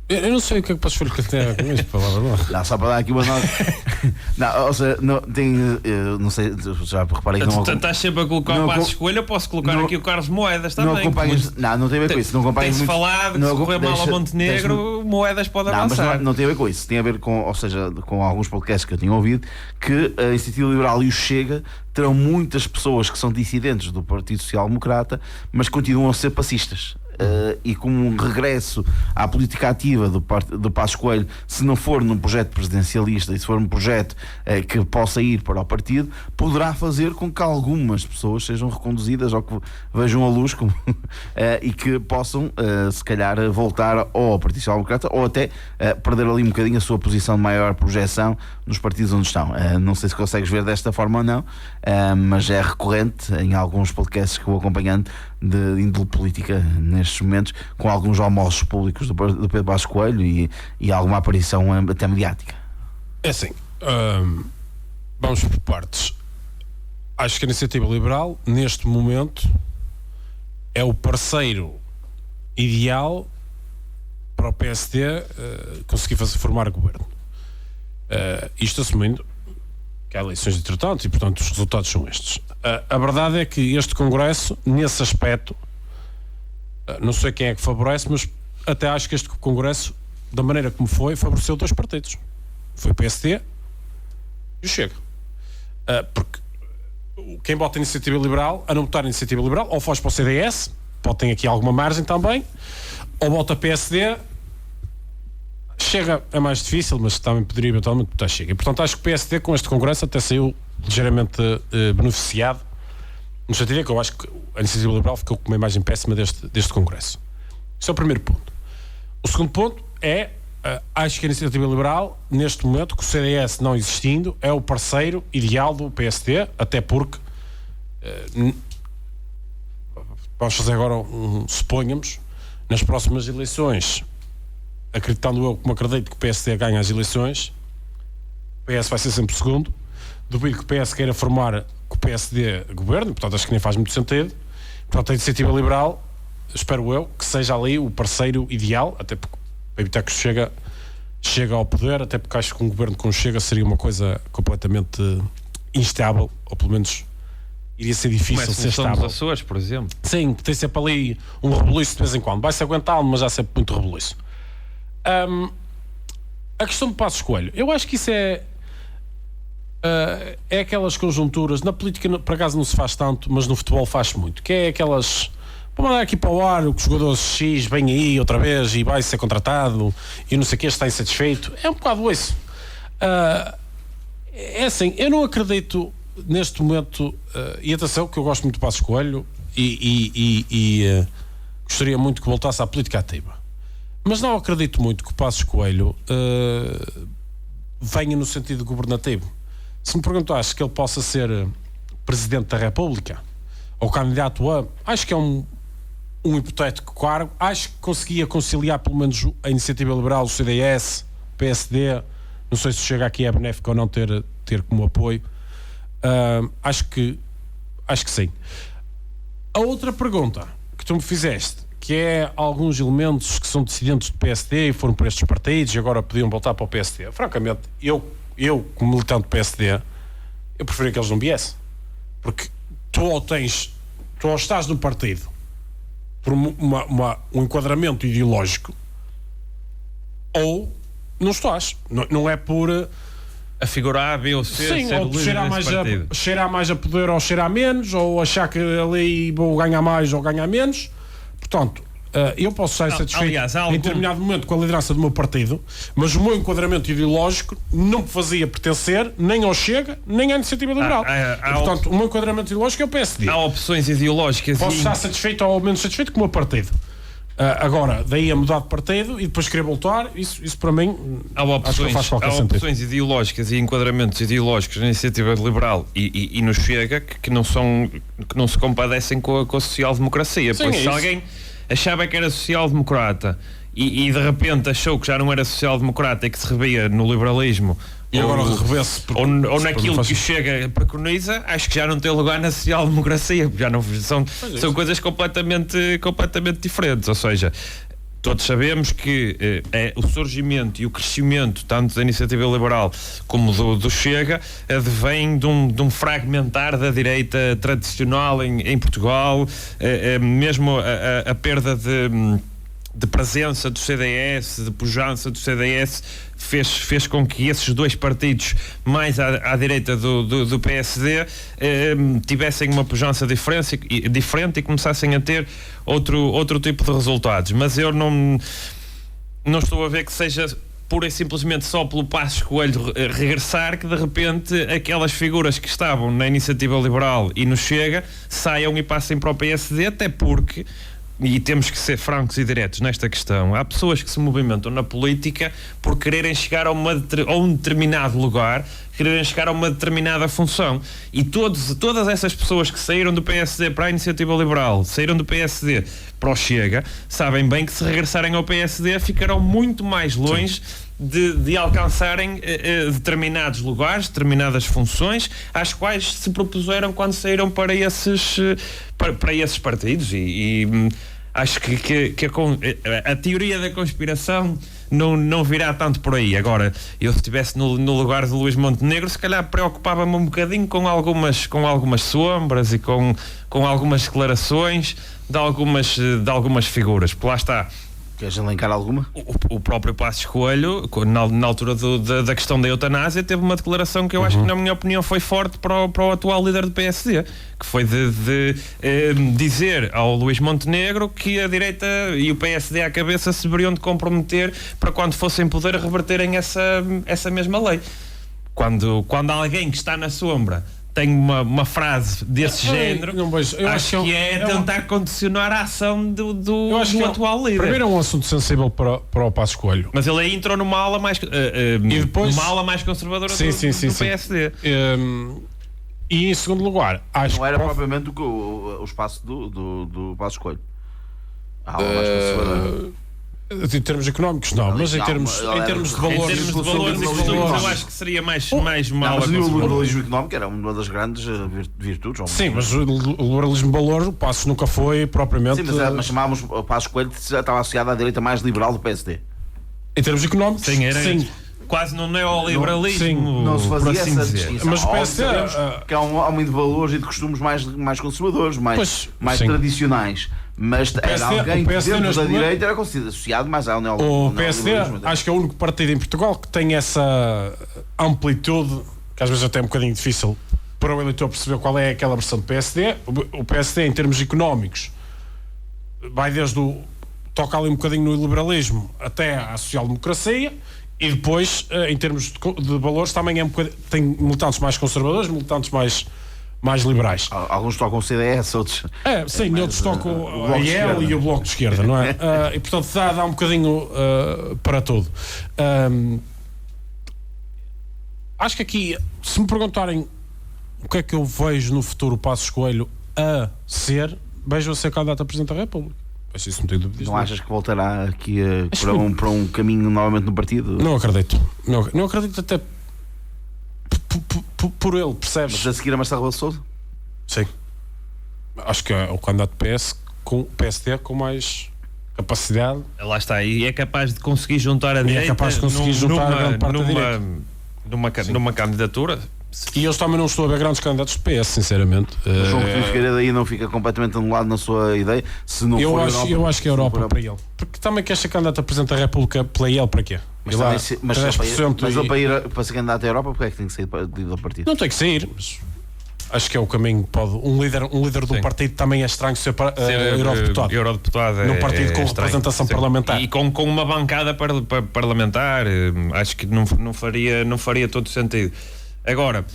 Eu não sei o que é que Passos Coelho tem com isso, palavra não. Só para dar aqui uma nota. Não, ou seja, não sei, já reparei que não. Tu estás sempre a colocar o Passos Coelho, eu posso colocar aqui o Carlos Moedas também. Não tem a ver com isso. Não acompanhas muito. Falado que se correr mal a Montenegro, Moedas pode avançar. Mas não tem a ver com isso. Tem a ver com, ou seja, com alguns podcasts que eu tinha ouvido, que a Iniciativa Liberal e o Chega terão muitas pessoas que são dissidentes do Partido Social Democrata, mas continuam a ser passistas. E como um regresso à política ativa do Passos Coelho, se não for num projeto presidencialista e se for um projeto que possa ir para o partido, poderá fazer com que algumas pessoas sejam reconduzidas ou que vejam a luz e que possam se calhar voltar ou ao Partido Social Democrata ou até perder ali um bocadinho a sua posição de maior projeção nos partidos onde estão. Não sei se consegues ver desta forma ou não, mas é recorrente em alguns podcasts que vou acompanhando de índole política nestes momentos, com alguns almoços públicos do Pedro Passos Coelho e alguma aparição até mediática. É assim, vamos por partes. Acho que a Iniciativa Liberal neste momento é o parceiro ideal para o PSD conseguir formar governo. Isto assumindo que há eleições entretanto e portanto os resultados são estes. A verdade é que este Congresso, nesse aspecto, não sei quem é que favorece, mas até acho que este Congresso, da maneira como foi, favoreceu dois partidos. Foi o PSD e o Chega. Porque quem vota a Iniciativa Liberal, a não votar a Iniciativa Liberal, ou foge para o CDS, pode ter aqui alguma margem também, ou vota PSD. Chega é mais difícil, mas também poderia eventualmente votar Chega. E portanto acho que o PSD com este Congresso até saiu ligeiramente beneficiado, no sentido que eu acho que a Iniciativa Liberal ficou com uma imagem péssima deste Congresso. Isso é o primeiro ponto. O segundo ponto acho que a Iniciativa Liberal, neste momento, com o CDS não existindo, é o parceiro ideal do PSD, até porque vamos fazer agora suponhamos, nas próximas eleições, acreditando eu como acredito que o PSD ganha as eleições, o PS vai ser sempre o segundo, duvido que o PS queira formar que o PSD governo, portanto acho que nem faz muito sentido. Portanto, a Iniciativa Liberal, espero eu, que seja ali o parceiro ideal, até porque para evitar que chega ao poder, até porque acho que um governo com Chega seria uma coisa completamente instável, ou pelo menos iria ser difícil ser estável. Como Açores, por exemplo. Sim, tem sempre ali um rebuliço de vez em quando. Vai-se aguentá-lo, mas há sempre muito rebuliço. A questão do Passos Coelho, eu acho que isso é aquelas conjunturas, na política por acaso não se faz tanto, mas no futebol faz muito, que é aquelas, vou mandar aqui para o ar, o que os jogadores X vem aí outra vez e vai ser contratado e não sei o que, está insatisfeito, é um bocado isso. É assim, eu não acredito neste momento, e atenção que eu gosto muito do Passos Coelho e gostaria muito que voltasse à política ativa, mas não acredito muito que o Passos Coelho venha no sentido governativo. Se me perguntasse que ele possa ser Presidente da República ou candidato a, acho que é um hipotético cargo, acho que conseguia conciliar pelo menos a Iniciativa Liberal, o CDS, o PSD, não sei se chega aqui é benéfico ou não ter como apoio. Acho que sim. A outra pergunta que tu me fizeste, que é alguns elementos que são dissidentes do PSD e foram para estes partidos e agora podiam voltar para o PSD. Francamente, eu como militante do PSD, eu preferia que eles não viessem, porque tu ou estás no partido por um enquadramento ideológico ou não estás, não é por a figura A, B ou C. Sim, ou cheirar mais a poder ou cheirar menos, ou achar que ali vou ganhar mais ou ganhar menos. Portanto, eu posso estar satisfeito em determinado momento com a liderança do meu partido, mas o meu enquadramento ideológico não me fazia pertencer nem ao Chega, nem à Iniciativa Liberal. Portanto, o meu enquadramento ideológico é o PSD. Há opções ideológicas. Posso estar satisfeito ou menos satisfeito com o meu partido. Agora, daí a mudar de partido e depois querer voltar, isso para mim acho que não faz qualquer sentido. Há opções ideológicas e enquadramentos ideológicos na Iniciativa Liberal e no Chega que não se compadecem com a social-democracia. Sim, pois se alguém achava que era social-democrata e de repente achou que já não era social-democrata e que se revia no liberalismo e agora revê-se ou naquilo que o Chega preconiza, acho que já não tem lugar na social-democracia, já não são coisas completamente diferentes. Ou seja, todos sabemos que o surgimento e o crescimento tanto da Iniciativa Liberal como do Chega advém de um fragmentar da direita tradicional em Portugal, mesmo a perda de presença do CDS, de pujança do CDS, fez com que esses dois partidos mais à direita do PSD tivessem uma pujança diferente e começassem a ter outro tipo de resultados. Mas eu não estou a ver que seja pura e simplesmente só pelo Passos Coelho regressar que de repente aquelas figuras que estavam na Iniciativa Liberal e no Chega saiam e passem para o PSD, até porque, e temos que ser francos e diretos nesta questão, há pessoas que se movimentam na política por quererem chegar a um determinado lugar, quererem chegar a uma determinada função, e todas essas pessoas que saíram do PSD para a Iniciativa Liberal, saíram do PSD para o Chega, sabem bem que se regressarem ao PSD ficarão muito mais longe de alcançarem determinados lugares, determinadas funções às quais se propuseram quando saíram para esses partidos e acho que a teoria da conspiração não virá tanto por aí. Agora, eu se estivesse no lugar de Luís Montenegro, se calhar preocupava-me um bocadinho com algumas sombras e com algumas declarações de algumas figuras, porque lá está. Queres elencar alguma? O próprio Passos Coelho, na altura da questão da eutanásia, teve uma declaração que eu acho que, na minha opinião, foi forte para o atual líder do PSD, que foi de dizer ao Luís Montenegro que a direita e o PSD à cabeça se deveriam de comprometer para, quando fossem poder, reverterem essa mesma lei. Quando alguém que está na sombra tem uma frase desse género, eu acho que é tentar condicionar a ação do atual líder. Primeiro é um assunto sensível para o Passos Coelho. Mas ele aí entrou numa ala mais, numa ala mais conservadora do PSD. E em segundo lugar, acho não era propriamente o espaço do Passos Coelho. A ala mais conservadora. Em termos económicos, não, mas em termos de valores. Eu acho que seria mais uma ala. Mas o liberalismo económico era uma das grandes virtudes. Sim, mas o liberalismo de valores, o Passos nunca foi propriamente. Sim, mas chamávamos o Passos Coelho, estava associado à direita mais liberal do PSD. Em termos económicos, sim. Quase no neoliberalismo. Não se fazia essa distinção. Mas o PSD que há um homem de valores e de costumes mais conservadores, mais tradicionais. Mas era alguém que dentro da direita era associado mais ao neoliberalismo. O PSD acho que é o único partido em Portugal que tem essa amplitude, que às vezes até é um bocadinho difícil para o eleitor perceber qual é aquela versão do PSD. O PSD, em termos económicos, vai desde toca ali um bocadinho no liberalismo até à social-democracia. E depois, em termos de valores, também tem militantes mais conservadores, militantes mais liberais. Alguns tocam o CDS, outros. Outros tocam a IEL e o Bloco de Esquerda, não é? E portanto dá um bocadinho para tudo. Acho que aqui, se me perguntarem o que é que eu vejo no futuro Passos Coelho a ser, vejo a ser candidato a Presidente da República. Isso não tenho dúvidas. Não achas que voltará aqui para um caminho novamente no partido? Não acredito. Não acredito até por ele, percebes? Mas a seguir a Marcelo Rebelo de Sousa? Sim. Acho que é o candidato PSD com mais capacidade. Lá está, e é capaz de conseguir juntar a direita. É capaz de conseguir juntar a grande parte da direita. Numa candidatura. E eu também não estou a ver grandes candidatos de PS, sinceramente. O João Coutinho Figueiredo aí não fica completamente anulado na sua ideia? Se não eu for acho que é a Europa para ele. Porque também quer ser candidato a Presidente da República para ele, para quê? Mas ele para ser candidato à Europa, porque é que tem que sair do partido? Não tem que sair, mas acho que é o caminho. Um líder do partido também é estranho ser eurodeputado. Num partido com representação parlamentar. E com uma bancada parlamentar, acho que não faria todo sentido. Agora,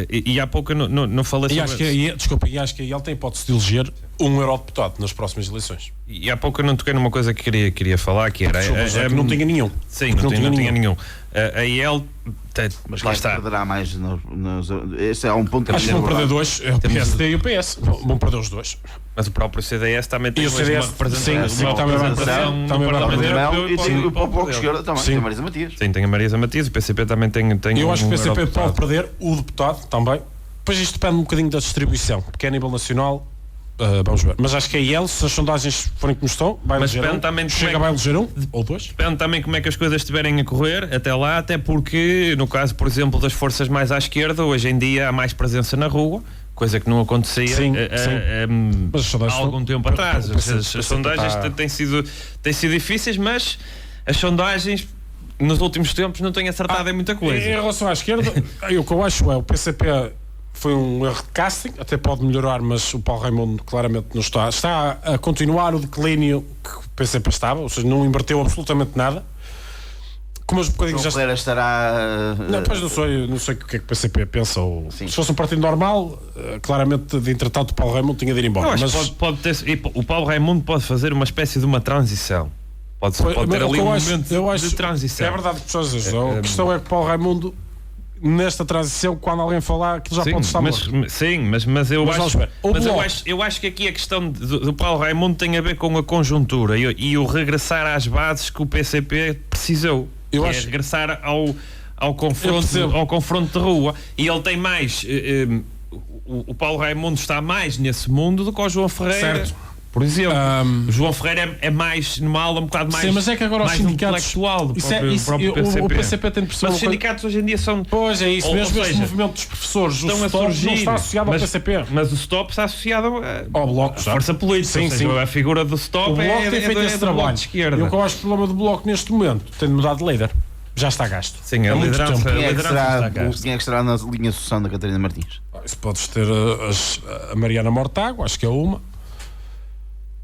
e há pouco não falei sobre... E acho que ele tem hipótese de eleger um eurodeputado nas próximas eleições. E há pouco eu não toquei numa coisa que queria falar, que era... que não tinha nenhum. Sim, não tinha nenhum. A IEL... Mas lá está. Perderá mais esse é um ponto que acho que vão perder dois, o PSD e o PS. Vão perder os dois. Mas o próprio CDS também tem uma representação no Parlamento Europeu. E o Bloco de Esquerda também tem a Marisa Matias. Sim, tem a Marisa Matias. O PCP também tem eu acho que o PCP pode perder o deputado também. Depois isto depende um bocadinho da distribuição, porque é a nível nacional. Vamos ver. Mas acho que a IEL, se as sondagens forem como estão, vai eleger um ou dois. Depende também como é que as coisas estiverem a correr até lá, até porque no caso, por exemplo, das forças mais à esquerda, hoje em dia há mais presença na rua, coisa que não acontecia há algum tempo atrás. As sondagens têm sido difíceis, mas as sondagens nos últimos tempos não têm acertado em muita coisa. Em relação à esquerda, o que eu acho é o PCP foi um erro de casting, até pode melhorar, mas o Paulo Raimundo claramente não está a continuar o declínio que o PCP estava, ou seja, não inverteu absolutamente nada. Como os bocadinhos já estará. Depois não sei o que é que o PCP pensa. Se fosse um partido normal, claramente, de entretanto, o Paulo Raimundo tinha de ir embora. Mas pode ter, o Paulo Raimundo pode fazer uma espécie de uma transição. Pode ter ali um momento de transição. É verdade que pessoas dizem. A questão é que o Paulo Raimundo, nesta transição, quando alguém falar, aquilo já pode estar morto. Sim, mas eu acho que aqui a questão do Paulo Raimundo tem a ver com a conjuntura e o regressar às bases que o PCP precisou. Regressar ao confronto de rua. E ele tem mais... o Paulo Raimundo está mais nesse mundo do que o João Ferreira. Certo. Por exemplo, o João Ferreira é mais numa aula um bocado mais, mas é que agora os sindicatos, intelectual do próprio PCP. O PCP tem de perceber. Mas os sindicatos hoje em dia são... Pois é isso, mesmo este movimento dos professores, o STOP não está associado ao PCP. Mas o STOP está associado ao Bloco, à força política. Sim. A figura do STOP o Bloco tem feito esse trabalho de esquerda. E o que eu acho que o problema do Bloco neste momento tem de mudar de líder. Já está gasto. Sim, a liderança está gasto. Quem é que estará na linha de sucessão da Catarina Martins? Isso podes ter a Mariana Mortágua, acho que é uma.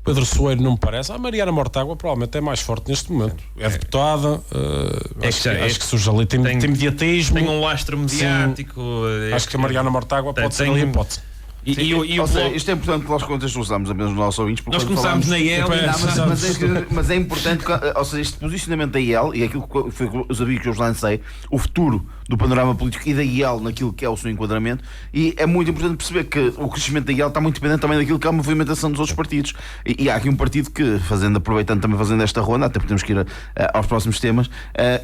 Pedro Soeiro não me parece. A Mariana Mortágua provavelmente é mais forte neste momento. É deputada, acho que surge ali. Tem mediatismo. Tem um lastro mediático. Acho que a Mariana Mortágua pode ser ali a hipótese. Isto é importante que nós contextualizamos apenas os nossos ouvintes. Nós começámos na IEL. Mas é importante, ou seja, este posicionamento da IEL e aquilo que foi os avisos que eu vos lancei, o futuro do panorama político e da IEL naquilo que é o seu enquadramento, e é muito importante perceber que o crescimento da IEL está muito dependente também daquilo que é a movimentação dos outros partidos. E há aqui um partido que, aproveitando esta ronda, até porque temos que ir aos próximos temas,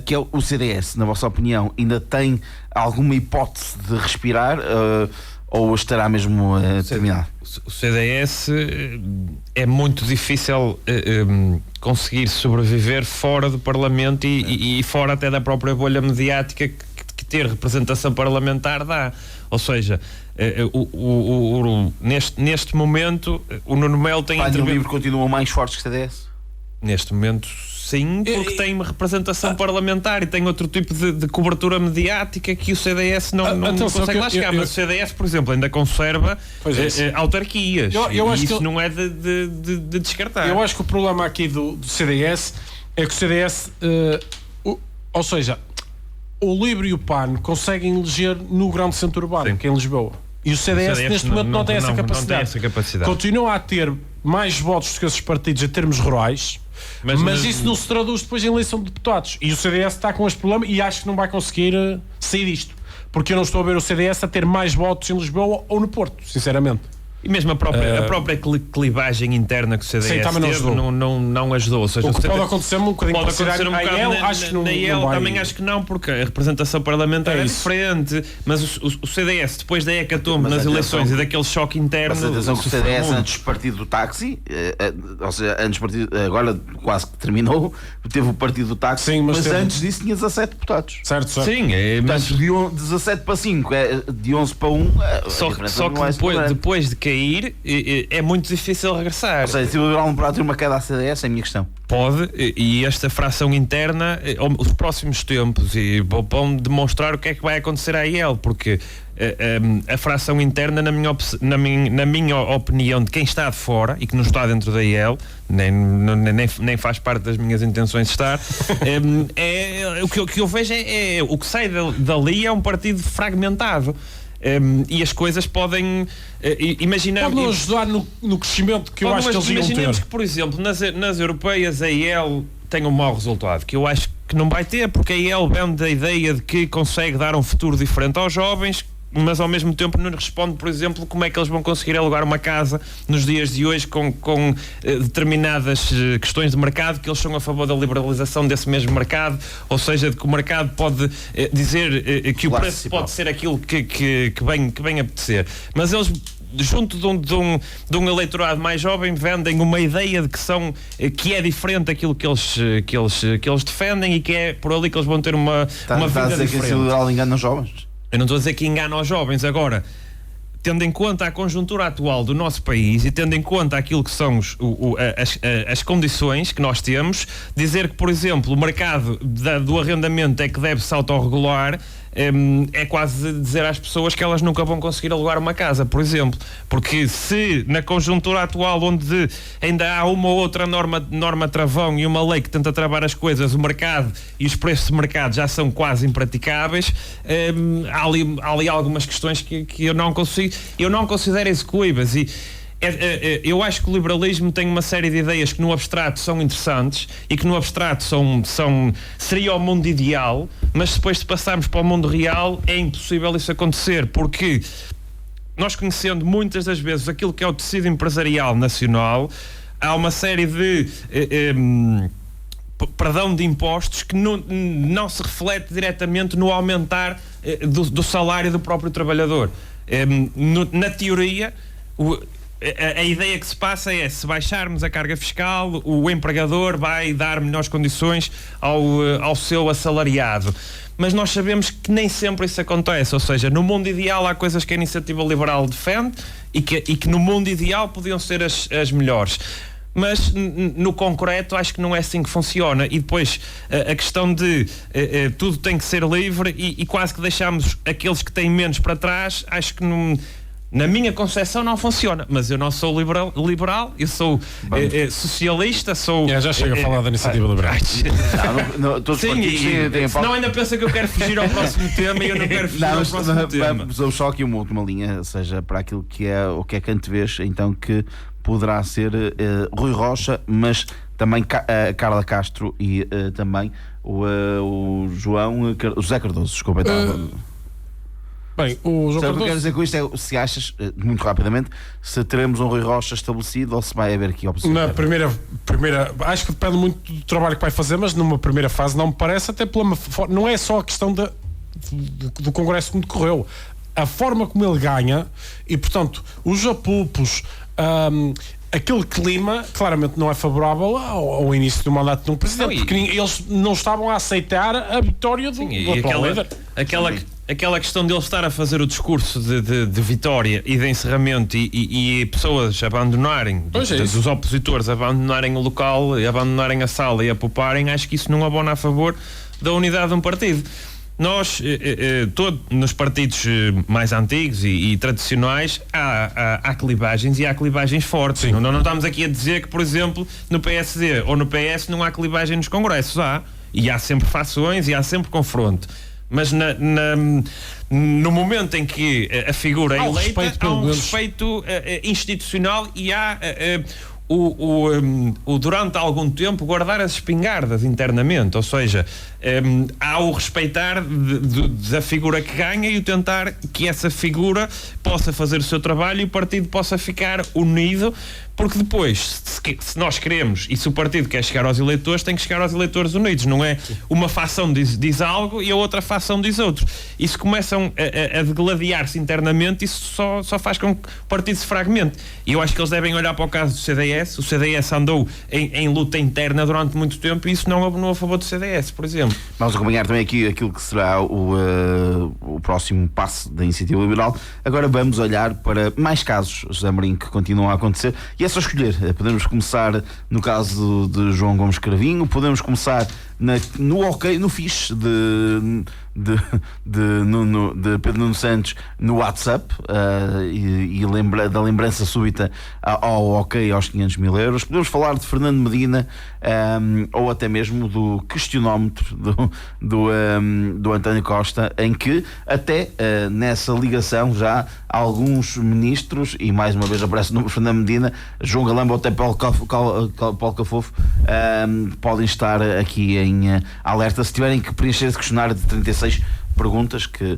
que é o CDS. Na vossa opinião, ainda tem alguma hipótese de respirar? Ou estará mesmo terminado? O CDS é muito difícil conseguir sobreviver fora do Parlamento e fora até da própria bolha mediática que ter representação parlamentar dá. Ou seja, neste momento o Nuno Melo tem... O Livre continuam mais fortes que o CDS? Neste momento sim, porque tem uma representação parlamentar e tem outro tipo de cobertura mediática que o CDS não consegue lá chegar. Mas o CDS, por exemplo, ainda conserva autarquias. Eu acho isso não é de descartar. Eu acho que o problema aqui do CDS é que o CDS, ou seja, o Livre e o PAN conseguem eleger no grande centro urbano, que é em Lisboa. E o CDS neste momento não tem essa capacidade. Continua a ter mais votos do que esses partidos em termos rurais, mas isso não se traduz depois em eleição de deputados. E o CDS está com este problema e acho que não vai conseguir sair disto. Porque eu não estou a ver o CDS a ter mais votos em Lisboa ou no Porto, sinceramente. E mesmo a própria clivagem interna que o CDS teve não ajudou. Ou seja, o que pode acontecer um bocadinho na IEL também acho que não, porque a representação parlamentar é diferente, mas o CDS, depois da hecatombe nas eleições e daquele choque interno... Mas atenção que o CDS, antes partido do táxi, ou seja, antes partido, agora quase que terminou, teve o partido do táxi, sim, mas antes disso tinha 17 deputados. Certo. Sim, mas de 17 para 5, de 11 para 1... Só que depois de cair é muito difícil regressar. Ou seja, se o Liberal Moderado ter uma queda à CDS, é a minha questão. Pode, e esta fração interna, os próximos tempos, e vão demonstrar o que é que vai acontecer à IEL, porque a fração interna, na minha opinião, de quem está de fora e que não está dentro da IEL, nem faz parte das minhas intenções de estar, o que eu vejo é o que sai dali é um partido fragmentado. E as coisas podem pode ajudar no crescimento que eu acho que eles iam ter. Imaginemos que, por exemplo, nas europeias a IEL tem um mau resultado, que eu acho que não vai ter, porque a IEL vem da ideia de que consegue dar um futuro diferente aos jovens, mas ao mesmo tempo não responde, por exemplo, como é que eles vão conseguir alugar uma casa nos dias de hoje com determinadas questões de mercado, que eles são a favor da liberalização desse mesmo mercado, ou seja, de que o mercado pode dizer que o preço pode ser aquilo que bem apetecer. Mas eles, junto de um eleitorado mais jovem, vendem uma ideia de que é diferente daquilo que eles defendem e que é por ali que eles vão ter uma vida diferente. Que esse liberal engana os jovens? Eu não estou a dizer que engana os jovens. Agora, tendo em conta a conjuntura atual do nosso país e tendo em conta aquilo que são as condições que nós temos, dizer que, por exemplo, o mercado do arrendamento é que deve se autorregular, é quase dizer às pessoas que elas nunca vão conseguir alugar uma casa, por exemplo. Porque se na conjuntura atual, onde ainda há uma ou outra norma travão e uma lei que tenta travar as coisas, o mercado e os preços de mercado já são quase impraticáveis, há ali algumas questões que eu não considero execuíveis. E eu acho que o liberalismo tem uma série de ideias que no abstrato são interessantes e que no abstrato seria o mundo ideal, mas depois de passarmos para o mundo real é impossível isso acontecer, porque nós, conhecendo muitas das vezes aquilo que é o tecido empresarial nacional, há uma série de perdão de impostos que não se reflete diretamente no aumentar do salário do próprio trabalhador. Na teoria, a ideia que se passa é, se baixarmos a carga fiscal, o empregador vai dar melhores condições ao seu assalariado. Mas nós sabemos que nem sempre isso acontece, ou seja, no mundo ideal há coisas que a iniciativa liberal defende e que no mundo ideal podiam ser as melhores. Mas no concreto acho que não é assim que funciona. E depois a questão de tudo tem que ser livre e quase que deixamos aqueles que têm menos para trás, acho que Na minha concepção não funciona, mas eu não sou liberal, eu sou socialista, sou... Já chega a falar da iniciativa liberal. Todos Sim, têm senão ainda pensa que eu quero fugir ao próximo tema e eu não quero fugir ao próximo tema. Vamos só aqui uma última linha, seja para aquilo que é o que é que antevês, então que poderá ser Rui Rocha, mas também Carla Castro e também o José Cardoso, desculpa. Bem, o João Cardoso... O que eu quero Cardoso... dizer com isto é, se achas, muito rapidamente, se teremos um Rui Rocha estabelecido ou se vai haver aqui opções? Na primeira, acho que depende muito do trabalho que vai fazer, mas numa primeira fase não me parece, até pela não é só a questão do Congresso como decorreu, a forma como ele ganha e, portanto, os apupos, aquele clima claramente não é favorável ao início do mandato de um presidente, porque eles não estavam a aceitar a vitória do atual líder. Aquela questão de ele estar a fazer o discurso de vitória e de encerramento e pessoas abandonarem, dos opositores abandonarem o local, abandonarem a sala e apuparem, acho que isso não abona a favor da unidade de um partido. Nós, nos partidos mais antigos e tradicionais, há clivagens e há clivagens fortes. Não estamos aqui a dizer que, por exemplo, no PSD ou no PS não há clivagem nos congressos. E há sempre fações e há sempre confronto. Mas no momento em que a figura é eleita, há um respeito institucional e há durante algum tempo guardar as espingardas internamente, ou seja, há o respeitar da figura que ganha e o tentar que essa figura possa fazer o seu trabalho e o partido possa ficar unido, porque depois, se nós queremos e se o partido quer chegar aos eleitores, tem que chegar aos eleitores unidos, não é uma facção diz algo e a outra facção diz outro. E se começam a degladiar-se internamente, isso só faz com que o partido se fragmente. E eu acho que eles devem olhar para o caso do CDS. O CDS andou em luta interna durante muito tempo e isso não abonou a favor do CDS, por exemplo. Vamos acompanhar também aqui aquilo que será o próximo passo da Iniciativa Liberal. Agora vamos olhar para mais casos, José Mourinho, que continuam a acontecer. E é só escolher. Podemos começar no caso de João Gomes Cravinho, podemos começar no fixe de Pedro Nuno Santos no WhatsApp da lembrança súbita ao ok aos 500 mil euros. Podemos falar de Fernando Medina ou até mesmo do questionómetro do António Costa, em que até nessa ligação já alguns ministros, e mais uma vez aparece o nome de Fernando Medina, João Galamba ou até Paulo Cafofo, podem estar aqui em alerta se tiverem que preencher esse questionário de 36 perguntas que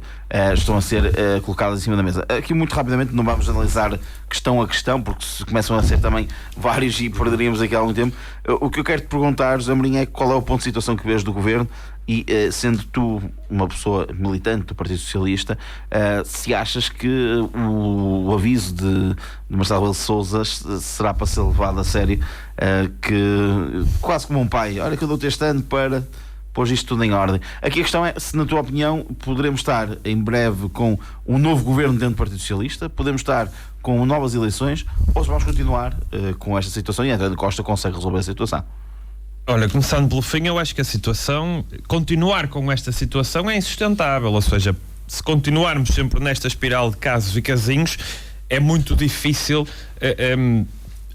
estão a ser colocadas em cima da mesa. Aqui muito rapidamente não vamos analisar questão a questão, porque se começam a ser também vários e perderíamos aqui algum tempo. O que eu quero te perguntar, José Mourinho, é qual é o ponto de situação que vês do governo e, sendo tu uma pessoa militante do Partido Socialista, se achas que o aviso de Marcelo Rebelo de Sousa será para ser levado a sério, que quase como um pai, olha que eu dou-te este ano para pôs isto tudo em ordem. Aqui a questão é se, na tua opinião, poderemos estar em breve com um novo governo dentro do Partido Socialista, podemos estar com novas eleições, ou se vamos continuar com esta situação e António Costa consegue resolver a situação? Olha, começando pelo fim, eu acho que continuar com esta situação é insustentável, ou seja, se continuarmos sempre nesta espiral de casos e casinhos, é muito difícil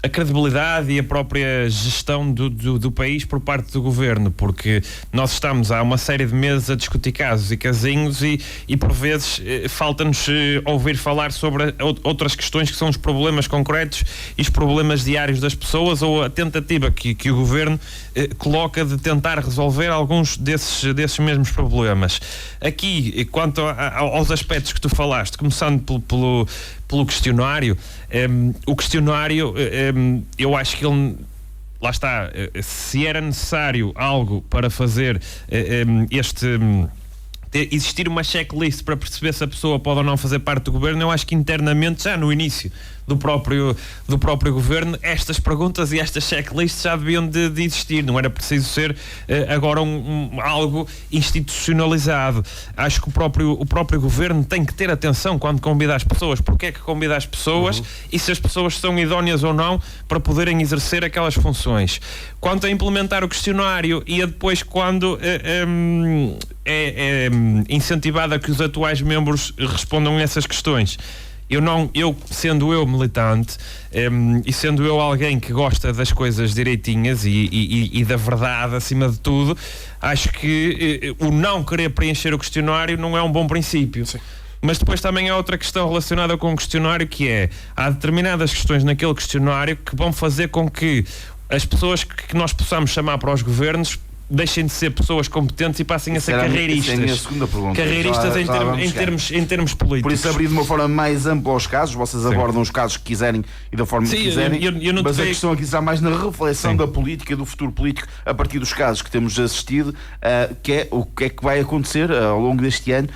a credibilidade e a própria gestão do país por parte do governo, porque nós estamos há uma série de meses a discutir casos e casinhos e por vezes falta-nos ouvir falar sobre outras questões que são os problemas concretos e os problemas diários das pessoas, ou a tentativa que o governo coloca de tentar resolver alguns desses mesmos problemas. Aqui, quanto aos aspectos que tu falaste, começando pelo questionário, o questionário, eu acho que ele, lá está, se era necessário algo para fazer existir uma checklist para perceber se a pessoa pode ou não fazer parte do governo, eu acho que internamente, já no início do próprio governo, estas perguntas e estas checklists já deviam de existir, não era preciso ser agora algo institucionalizado. Acho que o próprio governo tem que ter atenção quando convida as pessoas, porque é que convida as pessoas e se as pessoas são idóneas ou não para poderem exercer aquelas funções. Quanto a implementar o questionário e a depois quando é incentivado a que os atuais membros respondam a essas questões, eu sendo eu militante e sendo eu alguém que gosta das coisas direitinhas e da verdade acima de tudo, acho que o não querer preencher o questionário não é um bom princípio. Sim. Mas depois também há outra questão relacionada com o questionário, que é, há determinadas questões naquele questionário que vão fazer com que as pessoas que nós possamos chamar para os governos deixem de ser pessoas competentes e passem a ser carreiristas. Essa é a minha segunda pergunta. Carreiristas em termos políticos. Por isso, abrir de uma forma mais ampla os casos, vocês abordam os casos que quiserem e da forma que quiserem, mas a questão aqui está mais na reflexão da política, do futuro político, a partir dos casos que temos assistido, que é o que é que vai acontecer ao longo deste ano,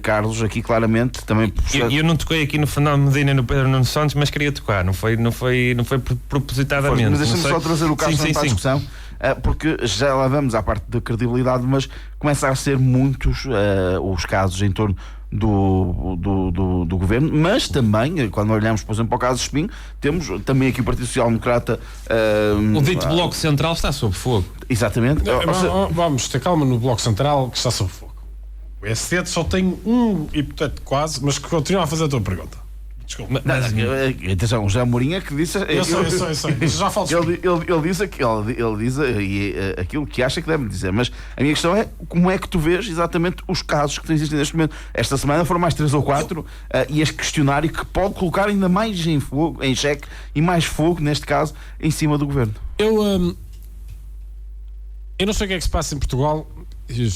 Carlos, aqui claramente também... Eu não toquei aqui no Fernando Medina e no Pedro Nuno Santos, mas queria tocar, não foi propositadamente. Mas deixa-me só trazer o caso para a discussão, porque já lá vamos à parte da credibilidade, mas começa a ser muitos os casos em torno do governo, mas também, quando olhamos, por exemplo, para o caso de Espinho, temos também aqui o Partido Social Democrata. O dito Bloco Central está sob fogo. Exatamente. Vamos ter calma no Bloco Central, que está sob fogo. O SD só tem um hipotético quase, mas que continua a fazer a tua pergunta. Desculpa. Atenção, o José Mourinho é que disse. Eu sei. Já falo. Ele diz aquilo que acha que deve dizer. Mas a minha questão é como é que tu vês exatamente os casos que existem neste momento. Esta semana foram mais 3 ou 4 e este questionário que pode colocar ainda mais em xeque e mais fogo, neste caso, em cima do governo. Eu não sei o que é que se passa em Portugal.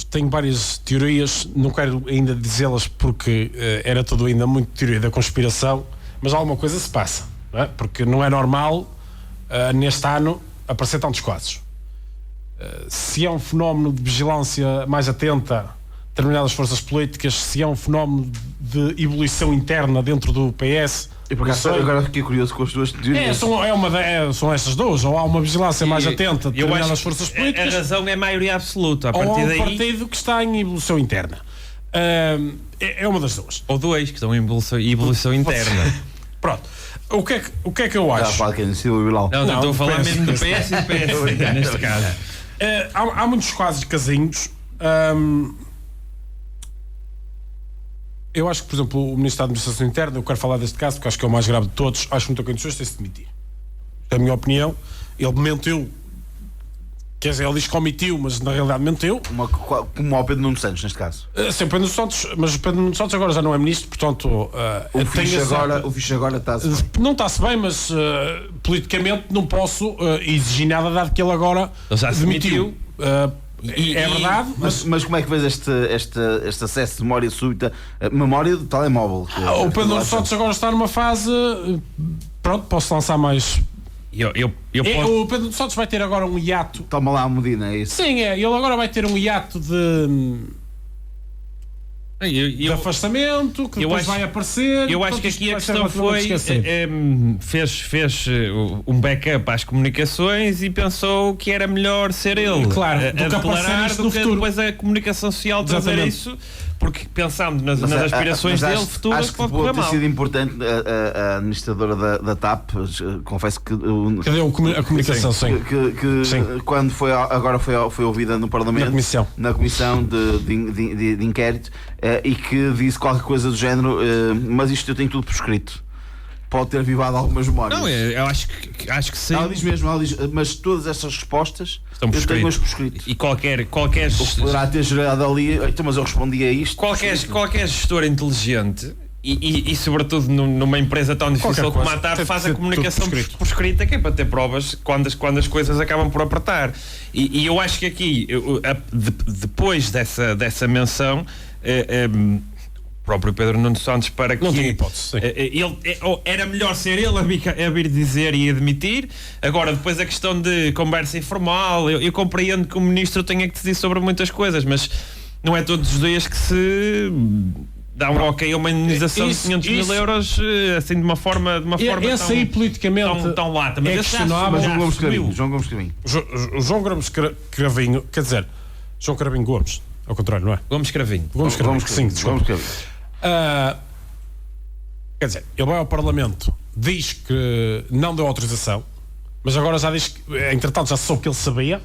Tenho várias teorias, não quero ainda dizê-las porque era tudo ainda muito teoria da conspiração, mas alguma coisa se passa, não é? Porque não é normal neste ano aparecer tantos casos. Se é um fenómeno de vigilância mais atenta a determinadas forças políticas, se é um fenómeno de ebulição interna dentro do PS. E por acaso agora fiquei curioso com as duas teorias. São estas duas, ou há uma vigilância mais atenta de determinadas forças políticas. A razão é maioria absoluta. Ou há um partido que está em evolução interna. É uma das duas. Ou dois que estão em evolução interna. Pronto. O que é que eu acho? Não, estou a falar mesmo do PS e do PS, neste caso. Há muitos casos de casinhos. Eu acho que, por exemplo, o Ministro da Administração Interna, eu quero falar deste caso porque acho que é o mais grave de todos, acho que não tem condições de se demitir. É a minha opinião. Ele mentiu. Quer dizer, ele diz que omitiu, mas na realidade mentiu. Como ao Pedro Nuno Santos, neste caso. Sim, o Pedro Nuno Santos, mas o Pedro Nuno Santos agora já não é Ministro, portanto... O fixe agora está-se bem. Não está-se bem, mas politicamente não posso exigir nada, dado que ele agora demitiu. É verdade, mas como é que vês este acesso de memória súbita, memória de telemóvel? O Pedro Nuno Santos agora está numa fase. Pronto, posso lançar mais. O Pedro Nuno Santos vai ter agora um hiato. Toma lá a Medina, é isso? Sim, ele agora vai ter um hiato de afastamento, que depois vai aparecer. Eu acho que aqui a questão foi fez um backup às comunicações e pensou que era melhor ser ele do que declarar do que depois a comunicação social trazer isso, porque pensando nas aspirações dele futuras, acho que pode correr ter mal. sido importante a administradora da TAP, confesso que cadê a comunicação? Sim. Que quando agora foi ouvida no Parlamento, na comissão de inquérito, e que disse qualquer coisa do género, mas isto eu tenho tudo por escrito. Pode ter avivado algumas memórias. Não, eu acho que sim. Ela diz mesmo, mas todas essas respostas estão por escrito. Tenho-as por escrito. E qualquer poderá ter gerado ali, então, mas eu respondi a isto. Qualquer gestor inteligente e sobretudo numa empresa tão difícil como a TAP faz a comunicação por escrita, que é para ter provas quando as coisas acabam por apertar. E eu acho que aqui, depois dessa menção, o próprio Pedro Nuno Santos, para que não tinha hipótese, era melhor ser ele a vir dizer e admitir. Agora, depois a questão de conversa informal, eu compreendo que o ministro tenha que decidir sobre muitas coisas, mas não é todos os dias que se dá um ok a uma indenização de 500 mil euros, assim, de uma forma esse aí politicamente tão lata. Mas questionável. João Gomes Cravinho. João Gomes Cravinho, quer dizer, João Cravinho Gomes, ao contrário, não é? Gomes Cravinho. Sim, desculpa. Quer dizer, ele vai ao Parlamento, diz que não deu autorização, mas agora já diz que, entretanto, já soube que ele sabia.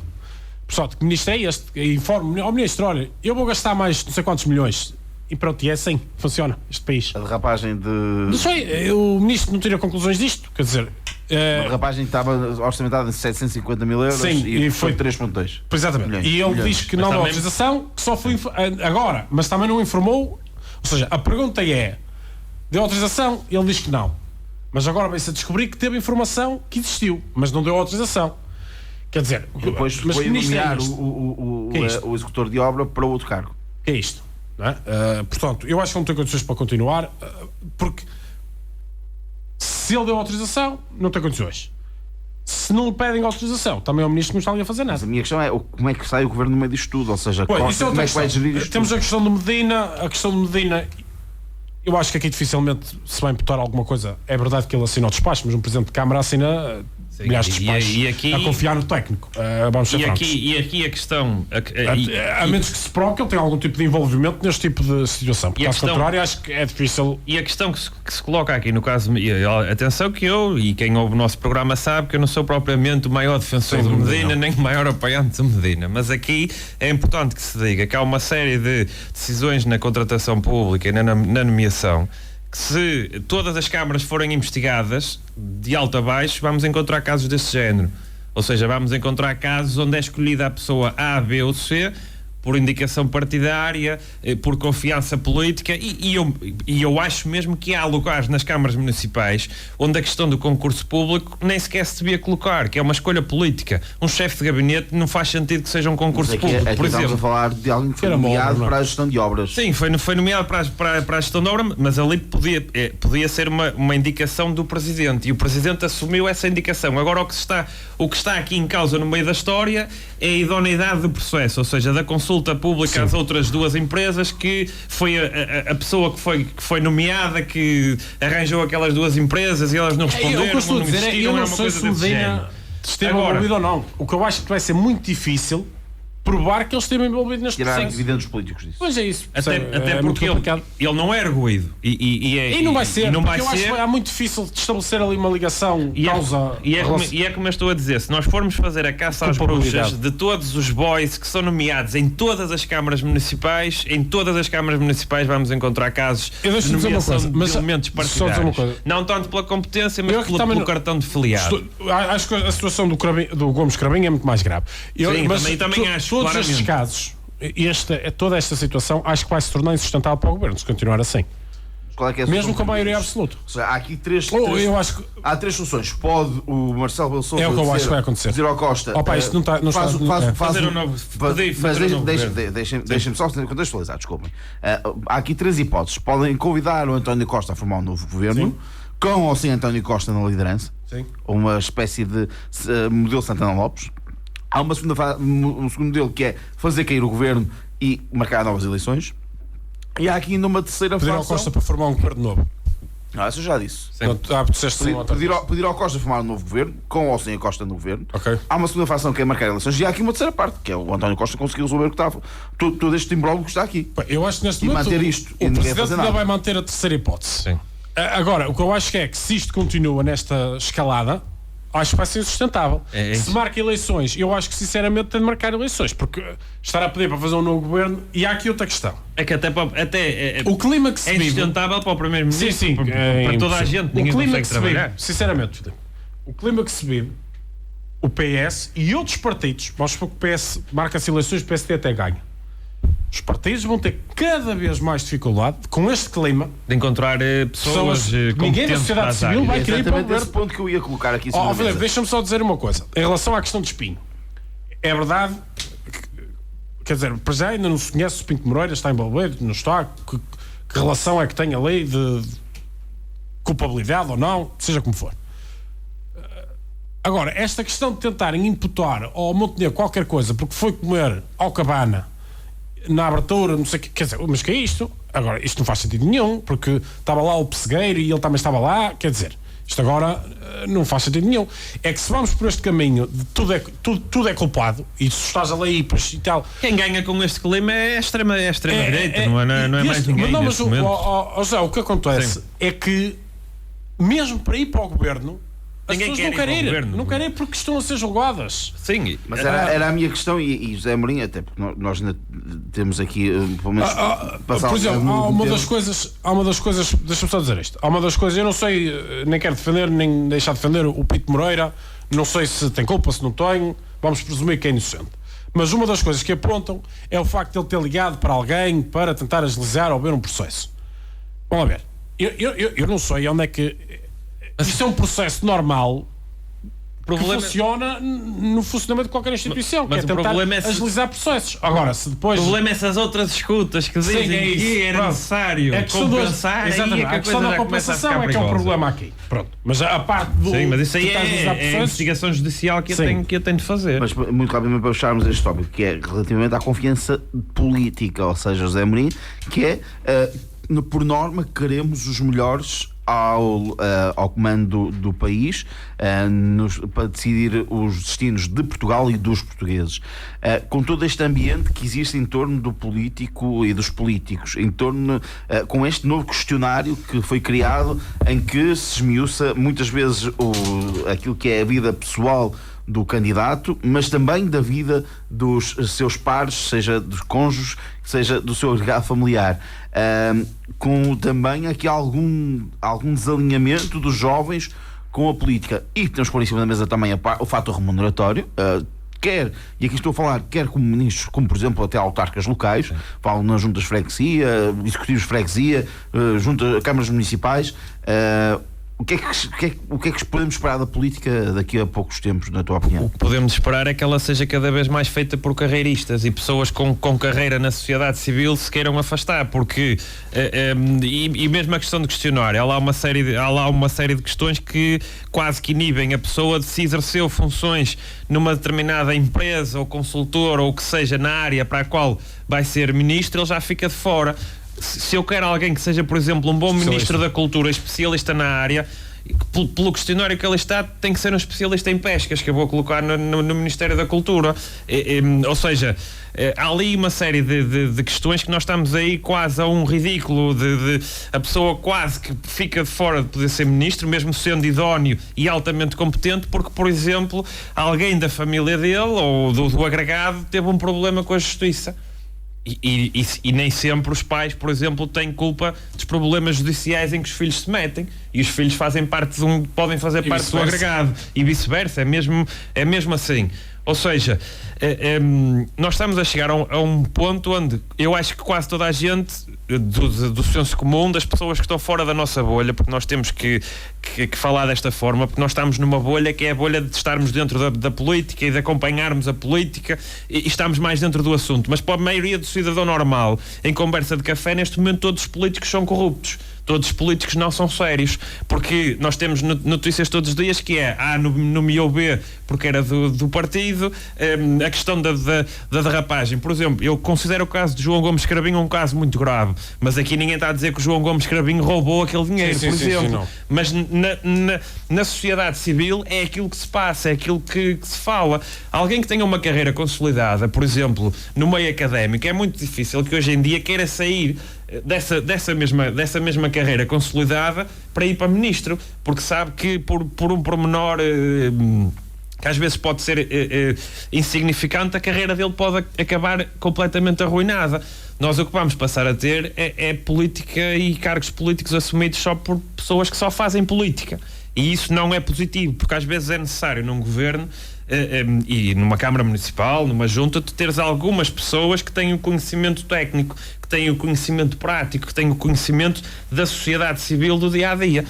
Pessoal, que ministro é este? Informe ao ministro: olha, eu vou gastar mais não sei quantos milhões e pronto, e é assim, funciona este país. A derrapagem de... Não sei, o ministro não tira conclusões disto, quer dizer... A derrapagem estava orçamentada em 750 mil euros. Sim, e foi 3,2. Exatamente. Milhões, E ele milhões. diz que não deu autorização, que só foi agora, mas também não informou. Ou seja, a pergunta é: deu autorização? Ele diz que não. Mas agora vai-se a descobrir que teve informação que existiu, mas não deu autorização. Quer dizer, depois mas foi nomear é o executor de obra para outro cargo. Que é isto? Não é? Portanto, eu acho que não tem condições para continuar, porque se ele deu autorização, não tem condições. Se não lhe pedem autorização, também o ministro não está ali a fazer nada. Mas a minha questão é como é que sai o governo no meio disto tudo? Ou seja, como é que vai gerir isto? Temos a questão de Medina. Eu acho que aqui dificilmente se vai imputar alguma coisa. É verdade que ele assina o despacho, mas um presidente de Câmara assina milhares de despachos aqui, a confiar no técnico. Vamos ser francos. E aqui a questão... A menos que se prove que ele tem algum tipo de envolvimento neste tipo de situação. Porque, caso contrário, acho que é difícil... E a questão que se coloca aqui, no caso... Atenção que eu, e quem ouve o nosso programa sabe, que eu não sou propriamente o maior defensor de Medina, nem o maior apoiante de Medina. Mas aqui é importante que se diga que há uma série de decisões na contratação pública e na nomeação que, se todas as câmaras forem investigadas de alto a baixo, vamos encontrar casos desse género. Ou seja, vamos encontrar casos onde é escolhida a pessoa A, B ou C por indicação partidária, por confiança política, e eu acho mesmo que há lugares nas câmaras municipais onde a questão do concurso público nem sequer se devia colocar, que é uma escolha política. Um chefe de gabinete não faz sentido que seja um concurso público, por exemplo. Estamos a falar de alguém que foi nomeado para a gestão de obras. Sim, foi nomeado para a gestão de obra, mas ali podia ser uma indicação do Presidente, e o Presidente assumiu essa indicação. Agora o que está aqui em causa no meio da história é a idoneidade do processo, ou seja, da consulta pública às outras duas empresas, que foi a pessoa que foi nomeada que arranjou aquelas duas empresas e elas não responderam. Eu costumo dizer, eu não sei se o Medina esteve envolvido ou não. O que eu acho que vai ser muito difícil provar que ele esteve envolvido neste processo. Tirar dividendos políticos disso. Pois é isso. Até porque ele não é arguído. E não vai ser, não porque vai eu acho que é muito difícil de estabelecer ali uma ligação, causa... E é como eu estou a dizer, se nós formos fazer a caça às bruxas de todos os boys que são nomeados em todas as câmaras municipais, vamos encontrar casos de nomeação de elementos partidários. Não tanto pela competência, mas pelo cartão de filiado. Acho que a situação do Gomes Cravinho é muito mais grave. Sim, também acho. Todos estes casos, toda esta situação, acho que vai se tornar insustentável para o governo se continuar assim. Qual é que é mesmo com a maioria absoluta. Ou seja, há aqui três soluções. Pode o Marcelo Rebelo de Sousa dizer ao Costa, isto não está, fazer um novo. Deixem-me só contextualizar, desculpem. Há aqui três hipóteses. Podem convidar o António Costa a formar um novo governo, sim, com ou sem António Costa na liderança, sim, uma espécie de modelo Santana Lopes. Há um segundo modelo, que é fazer cair o governo e marcar novas eleições. E há aqui ainda uma terceira fação. Pedir ao Costa para formar um governo novo. Isso eu já disse. Pedir ao Costa formar um novo governo, com ou sem a Costa no governo. Okay. Há uma segunda fação, que é marcar eleições. E há aqui uma terceira parte, que é o António Costa conseguiu resolver o que estava. Todo este imbróglio que está aqui. Eu acho que neste momento manter isto, o Presidente ainda vai manter a terceira hipótese. Sim. Agora, o que eu acho que se isto continua nesta escalada, acho que vai ser insustentável. Se marca eleições, eu acho que sinceramente tem de marcar eleições, porque estar a pedir para fazer um novo governo. E há aqui outra questão. É que até o clima que se vive, insustentável para o Primeiro-Ministro, sim, para toda a gente, ninguém consegue trabalhar. Vive, sinceramente, o clima que se vive, o PS e outros partidos, vamos supor que o PS marca-se eleições, o PSD até ganha. Os partidos vão ter cada vez mais dificuldade com este clima de encontrar pessoas ninguém da sociedade civil vai querer ir para o governo. Esse ponto que eu ia colocar aqui. Deixa-me só dizer uma coisa em relação à questão de Espinho. É verdade, quer dizer, para já ainda não se conhece o Pinto Moreira, está envolvido, não está, que relação é que tem a lei de culpabilidade ou não, seja como for. Agora, esta questão de tentarem imputar ao Montenegro qualquer coisa porque foi comer ao Cabana na abertura, não sei o que, quer dizer, mas que é isto? Agora, isto não faz sentido nenhum, porque estava lá o pessegueiro e ele também estava lá, quer dizer, isto agora não faz sentido nenhum. É que se vamos por este caminho, tudo é culpado, e se estás a ler e tal... Quem ganha com este clima é a extrema-direita, não é mais ninguém. Mas o que acontece é que, mesmo para ir para o governo, As pessoas não querem ir porque estão a ser julgadas. Sim, mas era a minha questão, e José Amorim, até porque nós ainda temos aqui, pelo menos, por exemplo, há uma das coisas, deixa-me só dizer isto, há uma das coisas, eu não sei, nem quero defender, nem deixar de defender o Pito Moreira, não sei se tem culpa, se não tem, vamos presumir que é inocente. Mas uma das coisas que apontam é o facto de ele ter ligado para alguém para tentar agilizar ou ver um processo. Vamos ver, eu não sei onde é que... Isso é um processo normal que funciona no funcionamento de qualquer instituição, que é tentar agilizar processos. Agora, se depois... O problema é essas outras escutas que dizem que era necessário compensar. Exatamente, a questão da compensação é que é o problema aqui. Pronto. Mas a parte do... Sim, mas isso aí é a investigação judicial que eu tenho de fazer. Mas muito rapidamente para fecharmos este tópico, que é relativamente à confiança política, ou seja, José Amorim, que é, por norma, queremos os melhores ao comando do país para decidir os destinos de Portugal e dos portugueses. Com todo este ambiente que existe em torno do político e dos políticos, em torno com este novo questionário que foi criado, em que se esmiuça muitas vezes aquilo que é a vida pessoal do candidato, mas também da vida dos seus pares, seja dos cônjuges, seja do seu agregado familiar, com também aqui algum desalinhamento dos jovens com a política. E temos que pôr em cima da mesa também o fator remuneratório, e aqui estou a falar, quer como ministros, como por exemplo até autarcas locais, falo nas juntas de freguesia, executivos de freguesia, câmaras municipais. O que é que podemos esperar da política daqui a poucos tempos, na tua opinião? O que podemos esperar é que ela seja cada vez mais feita por carreiristas e pessoas com carreira na sociedade civil se queiram afastar, porque e mesmo a questão de questionário, há lá uma série de questões que quase que inibem a pessoa de se exerceu funções numa determinada empresa ou consultor ou o que seja na área para a qual vai ser ministro, ele já fica de fora. Se eu quero alguém que seja, por exemplo, um bom ministro da Cultura, especialista na área, pelo questionário que ele está, tem que ser um especialista em pescas, que eu vou colocar no Ministério da Cultura. Ou seja, há ali uma série de questões que nós estamos aí quase a um ridículo, a pessoa quase que fica de fora de poder ser ministro, mesmo sendo idóneo e altamente competente, porque, por exemplo, alguém da família dele ou do agregado teve um problema com a justiça. E nem sempre os pais, por exemplo, têm culpa dos problemas judiciais em que os filhos se metem, e os filhos fazem parte podem fazer parte do agregado e vice-versa, é mesmo assim. Ou seja, nós estamos a chegar a um ponto onde eu acho que quase toda a gente do senso comum, das pessoas que estão fora da nossa bolha, porque nós temos que falar desta forma, porque nós estamos numa bolha que é a bolha de estarmos dentro da política e de acompanharmos a política e estamos mais dentro do assunto. Mas para a maioria do cidadão normal, em conversa de café, neste momento todos os políticos são corruptos. Todos os políticos não são sérios, porque nós temos notícias todos os dias que é A nomeou B porque era do partido, a questão da derrapagem. Por exemplo, eu considero o caso de João Gomes Cravinho um caso muito grave, mas aqui ninguém está a dizer que o João Gomes Cravinho roubou aquele dinheiro, por exemplo. Mas na sociedade civil é aquilo que se passa, é aquilo que se fala. Alguém que tenha uma carreira consolidada, por exemplo, no meio académico, é muito difícil que hoje em dia queira sair dessa mesma carreira consolidada para ir para ministro, porque sabe que por um pormenor que às vezes pode ser insignificante, a carreira dele pode acabar completamente arruinada. Nós o que vamos passar a ter é política e cargos políticos assumidos só por pessoas que só fazem política, e isso não é positivo, porque às vezes é necessário num governo e numa Câmara Municipal, numa junta, tu teres algumas pessoas que têm o conhecimento técnico, que têm o conhecimento prático, que têm o conhecimento da sociedade civil do dia-a-dia.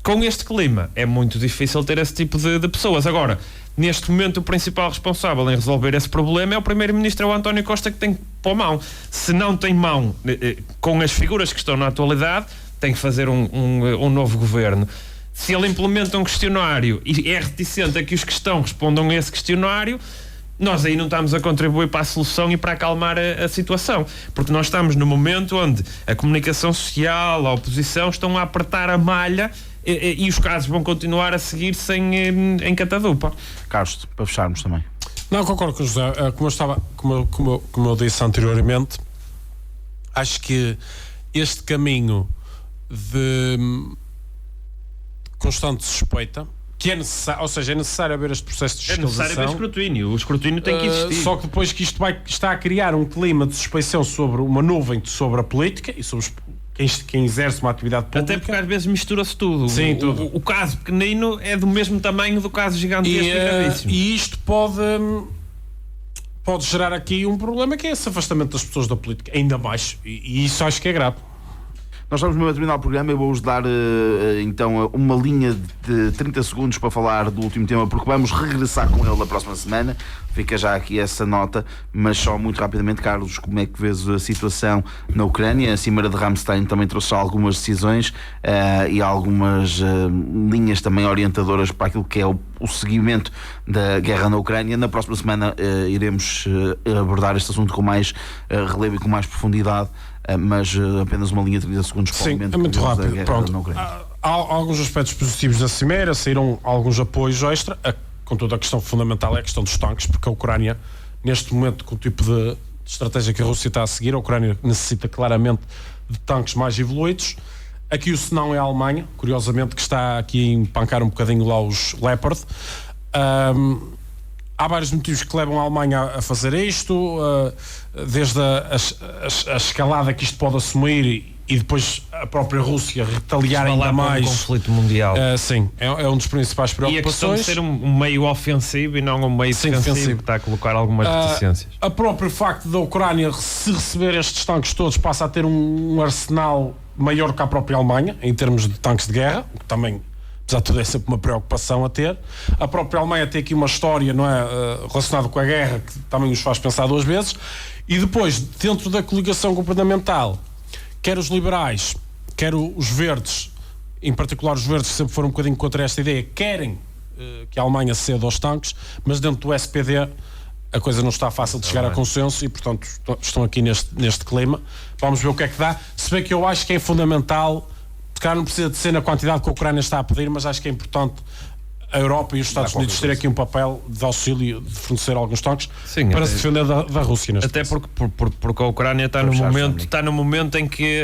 Com este clima é muito difícil ter esse tipo de pessoas. Agora, neste momento o principal responsável em resolver esse problema é o Primeiro-Ministro, o António Costa, que tem que pôr mão. Se não tem mão com as figuras que estão na atualidade, tem que fazer um novo governo. Se ele implementa um questionário e é reticente a que os que estão respondam a esse questionário, nós aí não estamos a contribuir para a solução e para acalmar a situação, porque nós estamos no momento onde a comunicação social, a oposição estão a apertar a malha e os casos vão continuar a seguir-se em catadupa. Carlos, para fecharmos também. Não, concordo com o José. Como eu disse anteriormente, acho que este caminho de constante suspeita, que é necessário, ou seja, é necessário haver este processo de fiscalização. É necessário haver escrutínio, o escrutínio tem que existir. Só que depois que isto está a criar um clima de suspeição sobre uma nuvem sobre a política e sobre quem exerce uma atividade pública. Até porque às vezes mistura-se tudo. Sim, tudo. O caso pequenino é do mesmo tamanho do caso gigantesco e gravíssimo. E isto pode gerar aqui um problema, que é esse afastamento das pessoas da política, ainda mais. E isso acho que é grave. Nós estamos mesmo a terminar o programa. Eu vou-vos dar então uma linha de 30 segundos para falar do último tema, porque vamos regressar com ele na próxima semana. Fica já aqui essa nota, mas só muito rapidamente, Carlos, como é que vês a situação na Ucrânia? A Cimeira de Ramstein também trouxe algumas decisões e algumas linhas também orientadoras para aquilo que é o seguimento da guerra na Ucrânia. Na próxima semana iremos abordar este assunto com mais relevo e com mais profundidade. Mas apenas uma linha de 30 segundos para o momento. Sim, é muito rápido. Pronto. Há alguns aspectos positivos da Cimeira, saíram alguns apoios extra. Contudo, a questão fundamental é a questão dos tanques, porque a Ucrânia, neste momento, com o tipo de estratégia que a Rússia está a seguir, a Ucrânia necessita claramente de tanques mais evoluídos. Aqui o senão é a Alemanha, curiosamente, que está aqui a empancar um bocadinho lá os Leopard. Há vários motivos que levam a Alemanha a fazer isto, desde a escalada que isto pode assumir e depois a própria Rússia retaliar ainda mais. Um conflito mundial. Sim, é um dos principais preocupações. E a questão de ser um meio ofensivo e não um meio defensivo, que está a colocar algumas deficiências. A próprio facto da Ucrânia, se receber estes tanques todos, passa a ter um arsenal maior que a própria Alemanha, em termos de tanques de guerra, o que também, apesar de tudo, é sempre uma preocupação a ter. A própria Alemanha tem aqui uma história, não é, relacionada com a guerra, que também os faz pensar duas vezes. E depois, dentro da coligação governamental, quer os liberais, quer os verdes, em particular os verdes, que sempre foram um bocadinho contra esta ideia, querem que a Alemanha ceda aos tanques, mas dentro do SPD a coisa não está fácil de chegar a consenso e, portanto, estão aqui neste clima. Vamos ver o que é que dá. Se bem que eu acho que é fundamental, se calhar não precisa de ser na quantidade que a Ucrânia está a pedir, mas acho que é importante a Europa e os Estados Unidos terem aqui um papel de auxílio, de fornecer alguns tanques. Sim, para se defender da Rússia. Até porque a Ucrânia está no momento em que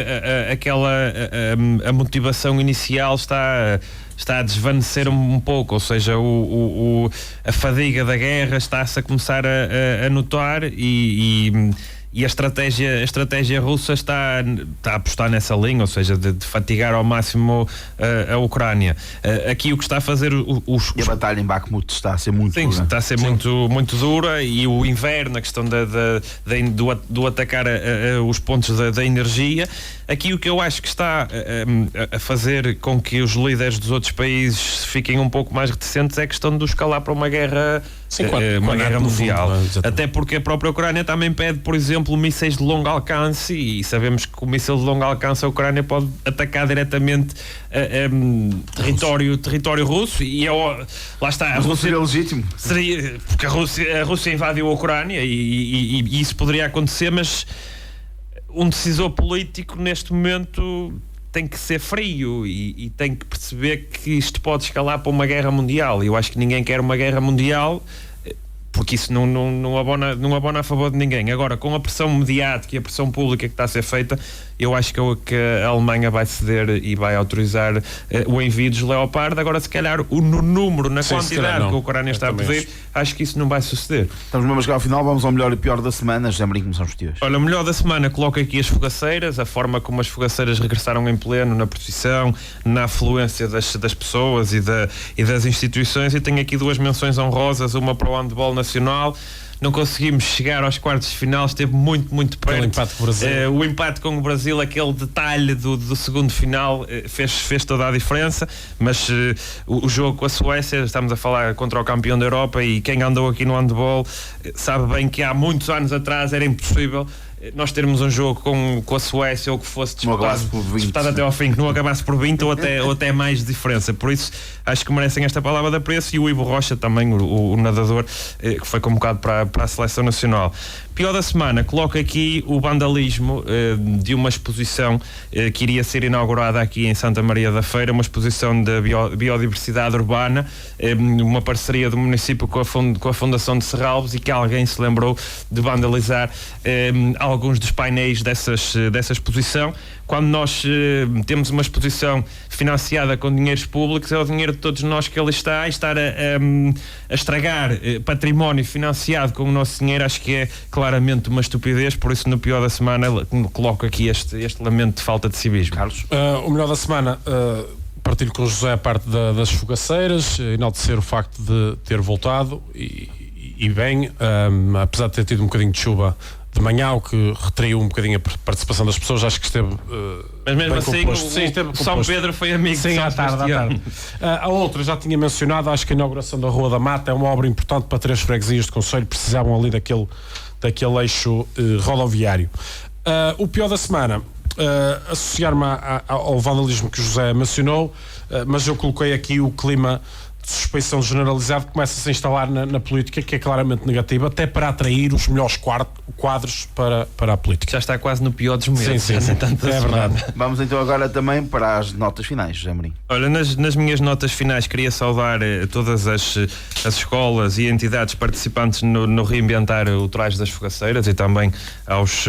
a motivação inicial está a desvanecer um pouco, ou seja, a fadiga da guerra está-se a começar a notar e a estratégia russa está a apostar nessa linha, ou seja, de fatigar ao máximo a Ucrânia. Aqui o que está a fazer E a batalha em Bakhmut está a ser muito dura. Sim, está a ser muito dura, e o inverno, a questão do atacar os pontos da energia. Aqui o que eu acho que está a fazer com que os líderes dos outros países fiquem um pouco mais reticentes é a questão de escalar para uma guerra, uma guerra mundial. Até porque a própria Ucrânia também pede, por exemplo, mísseis de longo alcance, e sabemos que o míssil de longo alcance a Ucrânia pode atacar diretamente território russo, e lá está. A Rússia é legítimo. Seria, porque a Rússia invadiu a Ucrânia e isso poderia acontecer, mas um decisor político neste momento tem que ser frio e tem que perceber que isto pode escalar para uma guerra mundial. E eu acho que ninguém quer uma guerra mundial, porque isso não abona a favor de ninguém. Agora, com a pressão mediática e a pressão pública que está a ser feita, eu acho que a Alemanha vai ceder e vai autorizar o envio dos Leopard. Agora, se calhar, no número, na quantidade que a Ucrânia está a pedir, acho que isso não vai suceder. Estamos mesmo a chegar ao final, vamos ao melhor e pior da semana. Já me começamos os teus. Olha, o melhor da semana, coloca aqui as fogaceiras, a forma como as fogaceiras regressaram em pleno, na procissão, na afluência das pessoas e das instituições, e tenho aqui duas menções honrosas, uma para o handball nacional. Não conseguimos chegar aos quartos de final, esteve muito perto. O empate com o Brasil, aquele detalhe do segundo final, fez toda a diferença, mas o jogo com a Suécia, estamos a falar contra o campeão da Europa, e quem andou aqui no handball sabe bem que há muitos anos atrás era impossível nós termos um jogo com a Suécia, ou que fosse disputado até ao fim, que não acabasse por 20 ou até mais de diferença. Por isso acho que merecem esta palavra de apreço. E o Ivo Rocha também, o nadador, que foi convocado para a seleção nacional. Pior da semana, coloca aqui o vandalismo de uma exposição que iria ser inaugurada aqui em Santa Maria da Feira, uma exposição de biodiversidade urbana, uma parceria do município com a Fundação de Serralves, e que alguém se lembrou de vandalizar alguns dos painéis dessa exposição. Quando nós temos uma exposição financiada com dinheiros públicos, é o dinheiro de todos nós que ali está, e estar a estragar património financiado com o nosso dinheiro, acho que é claramente uma estupidez. Por isso, no pior da semana, coloco aqui este lamento de falta de civismo. Carlos? O melhor da semana, partilho com o José a parte das fogaceiras, enaltecer o facto de ter voltado e bem, apesar de ter tido um bocadinho de chuva de manhã, o que retraiu um bocadinho a participação das pessoas. Acho que esteve mas mesmo bem assim composto. Sim, São Pedro foi amigo de São à tarde. A outra, já tinha mencionado, acho que a inauguração da Rua da Mata é uma obra importante para 3 freguesias de concelho, precisavam ali daquele eixo rodoviário. O pior da semana, associar-me ao vandalismo que o José mencionou, mas eu coloquei aqui o clima de suspeição generalizado que começa a se instalar na política, que é claramente negativa, até para atrair os melhores quadros para a política. Já está quase no pior dos momentos. Sim, é verdade. Vamos então agora também para as notas finais, José Amorim. Olha, nas minhas notas finais queria saudar todas as escolas e entidades participantes no Reinventar o Traje das Fogaceiras, e também aos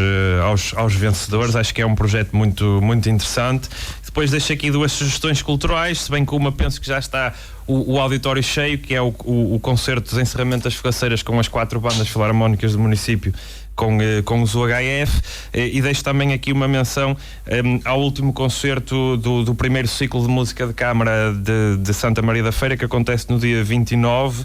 vencedores. Acho que é um projeto muito, muito interessante. Depois deixo aqui 2 sugestões culturais, se bem que uma penso que já está o auditório cheio, que é o concerto de encerramento das fogaceiras com as 4 bandas filarmónicas do município, com os UHF, e deixo também aqui uma menção ao último concerto do primeiro ciclo de música de câmara de Santa Maria da Feira, que acontece no dia 29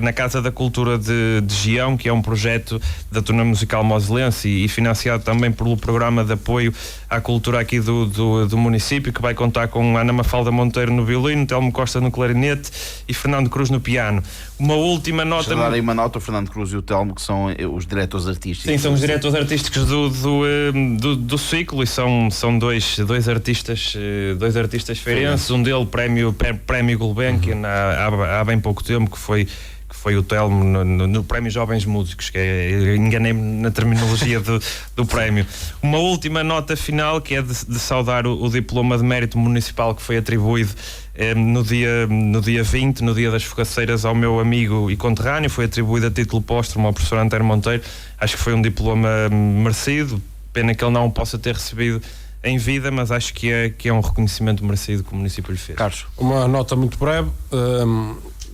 na Casa da Cultura de Gião, que é um projeto da Turma Musical Moselense e financiado também pelo Programa de Apoio à Cultura aqui do município, que vai contar com Ana Mafalda Monteiro no violino, Telmo Costa no clarinete e Fernando Cruz no piano. Uma última nota... Deixa dar aí uma nota, o Fernando Cruz e o Telmo, que são os diretores artísticos. Sim, são os diretores artísticos do ciclo, e são dois artistas feirenses, um deles prémio Gulbenkian há bem pouco tempo, que foi o Telmo no Prémio Jovens Músicos, que enganei-me na terminologia do prémio. Uma última nota final, que é de saudar o diploma de mérito municipal que foi atribuído no dia 20, no dia das fogaceiras, ao meu amigo e conterrâneo. Foi atribuído a título póstumo ao professor Antero Monteiro. Acho que foi um diploma merecido, pena que ele não o possa ter recebido em vida, mas acho que é um reconhecimento merecido que o município lhe fez. Carlos? Uma nota muito breve,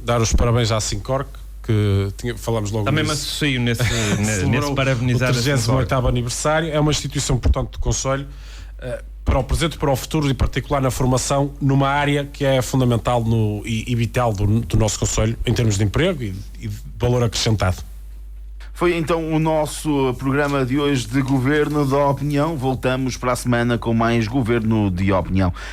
dar os parabéns à Sincorc, que falamos logo também nisso. Me associo nesse parabenizar o 38º aniversário. É uma instituição importante do Conselho, para o presente e para o futuro, e em particular na formação, numa área que é fundamental e vital do nosso Conselho, em termos de emprego e de valor acrescentado. Foi então o nosso programa de hoje de Governo da Opinião. Voltamos para a semana com mais Governo de Opinião.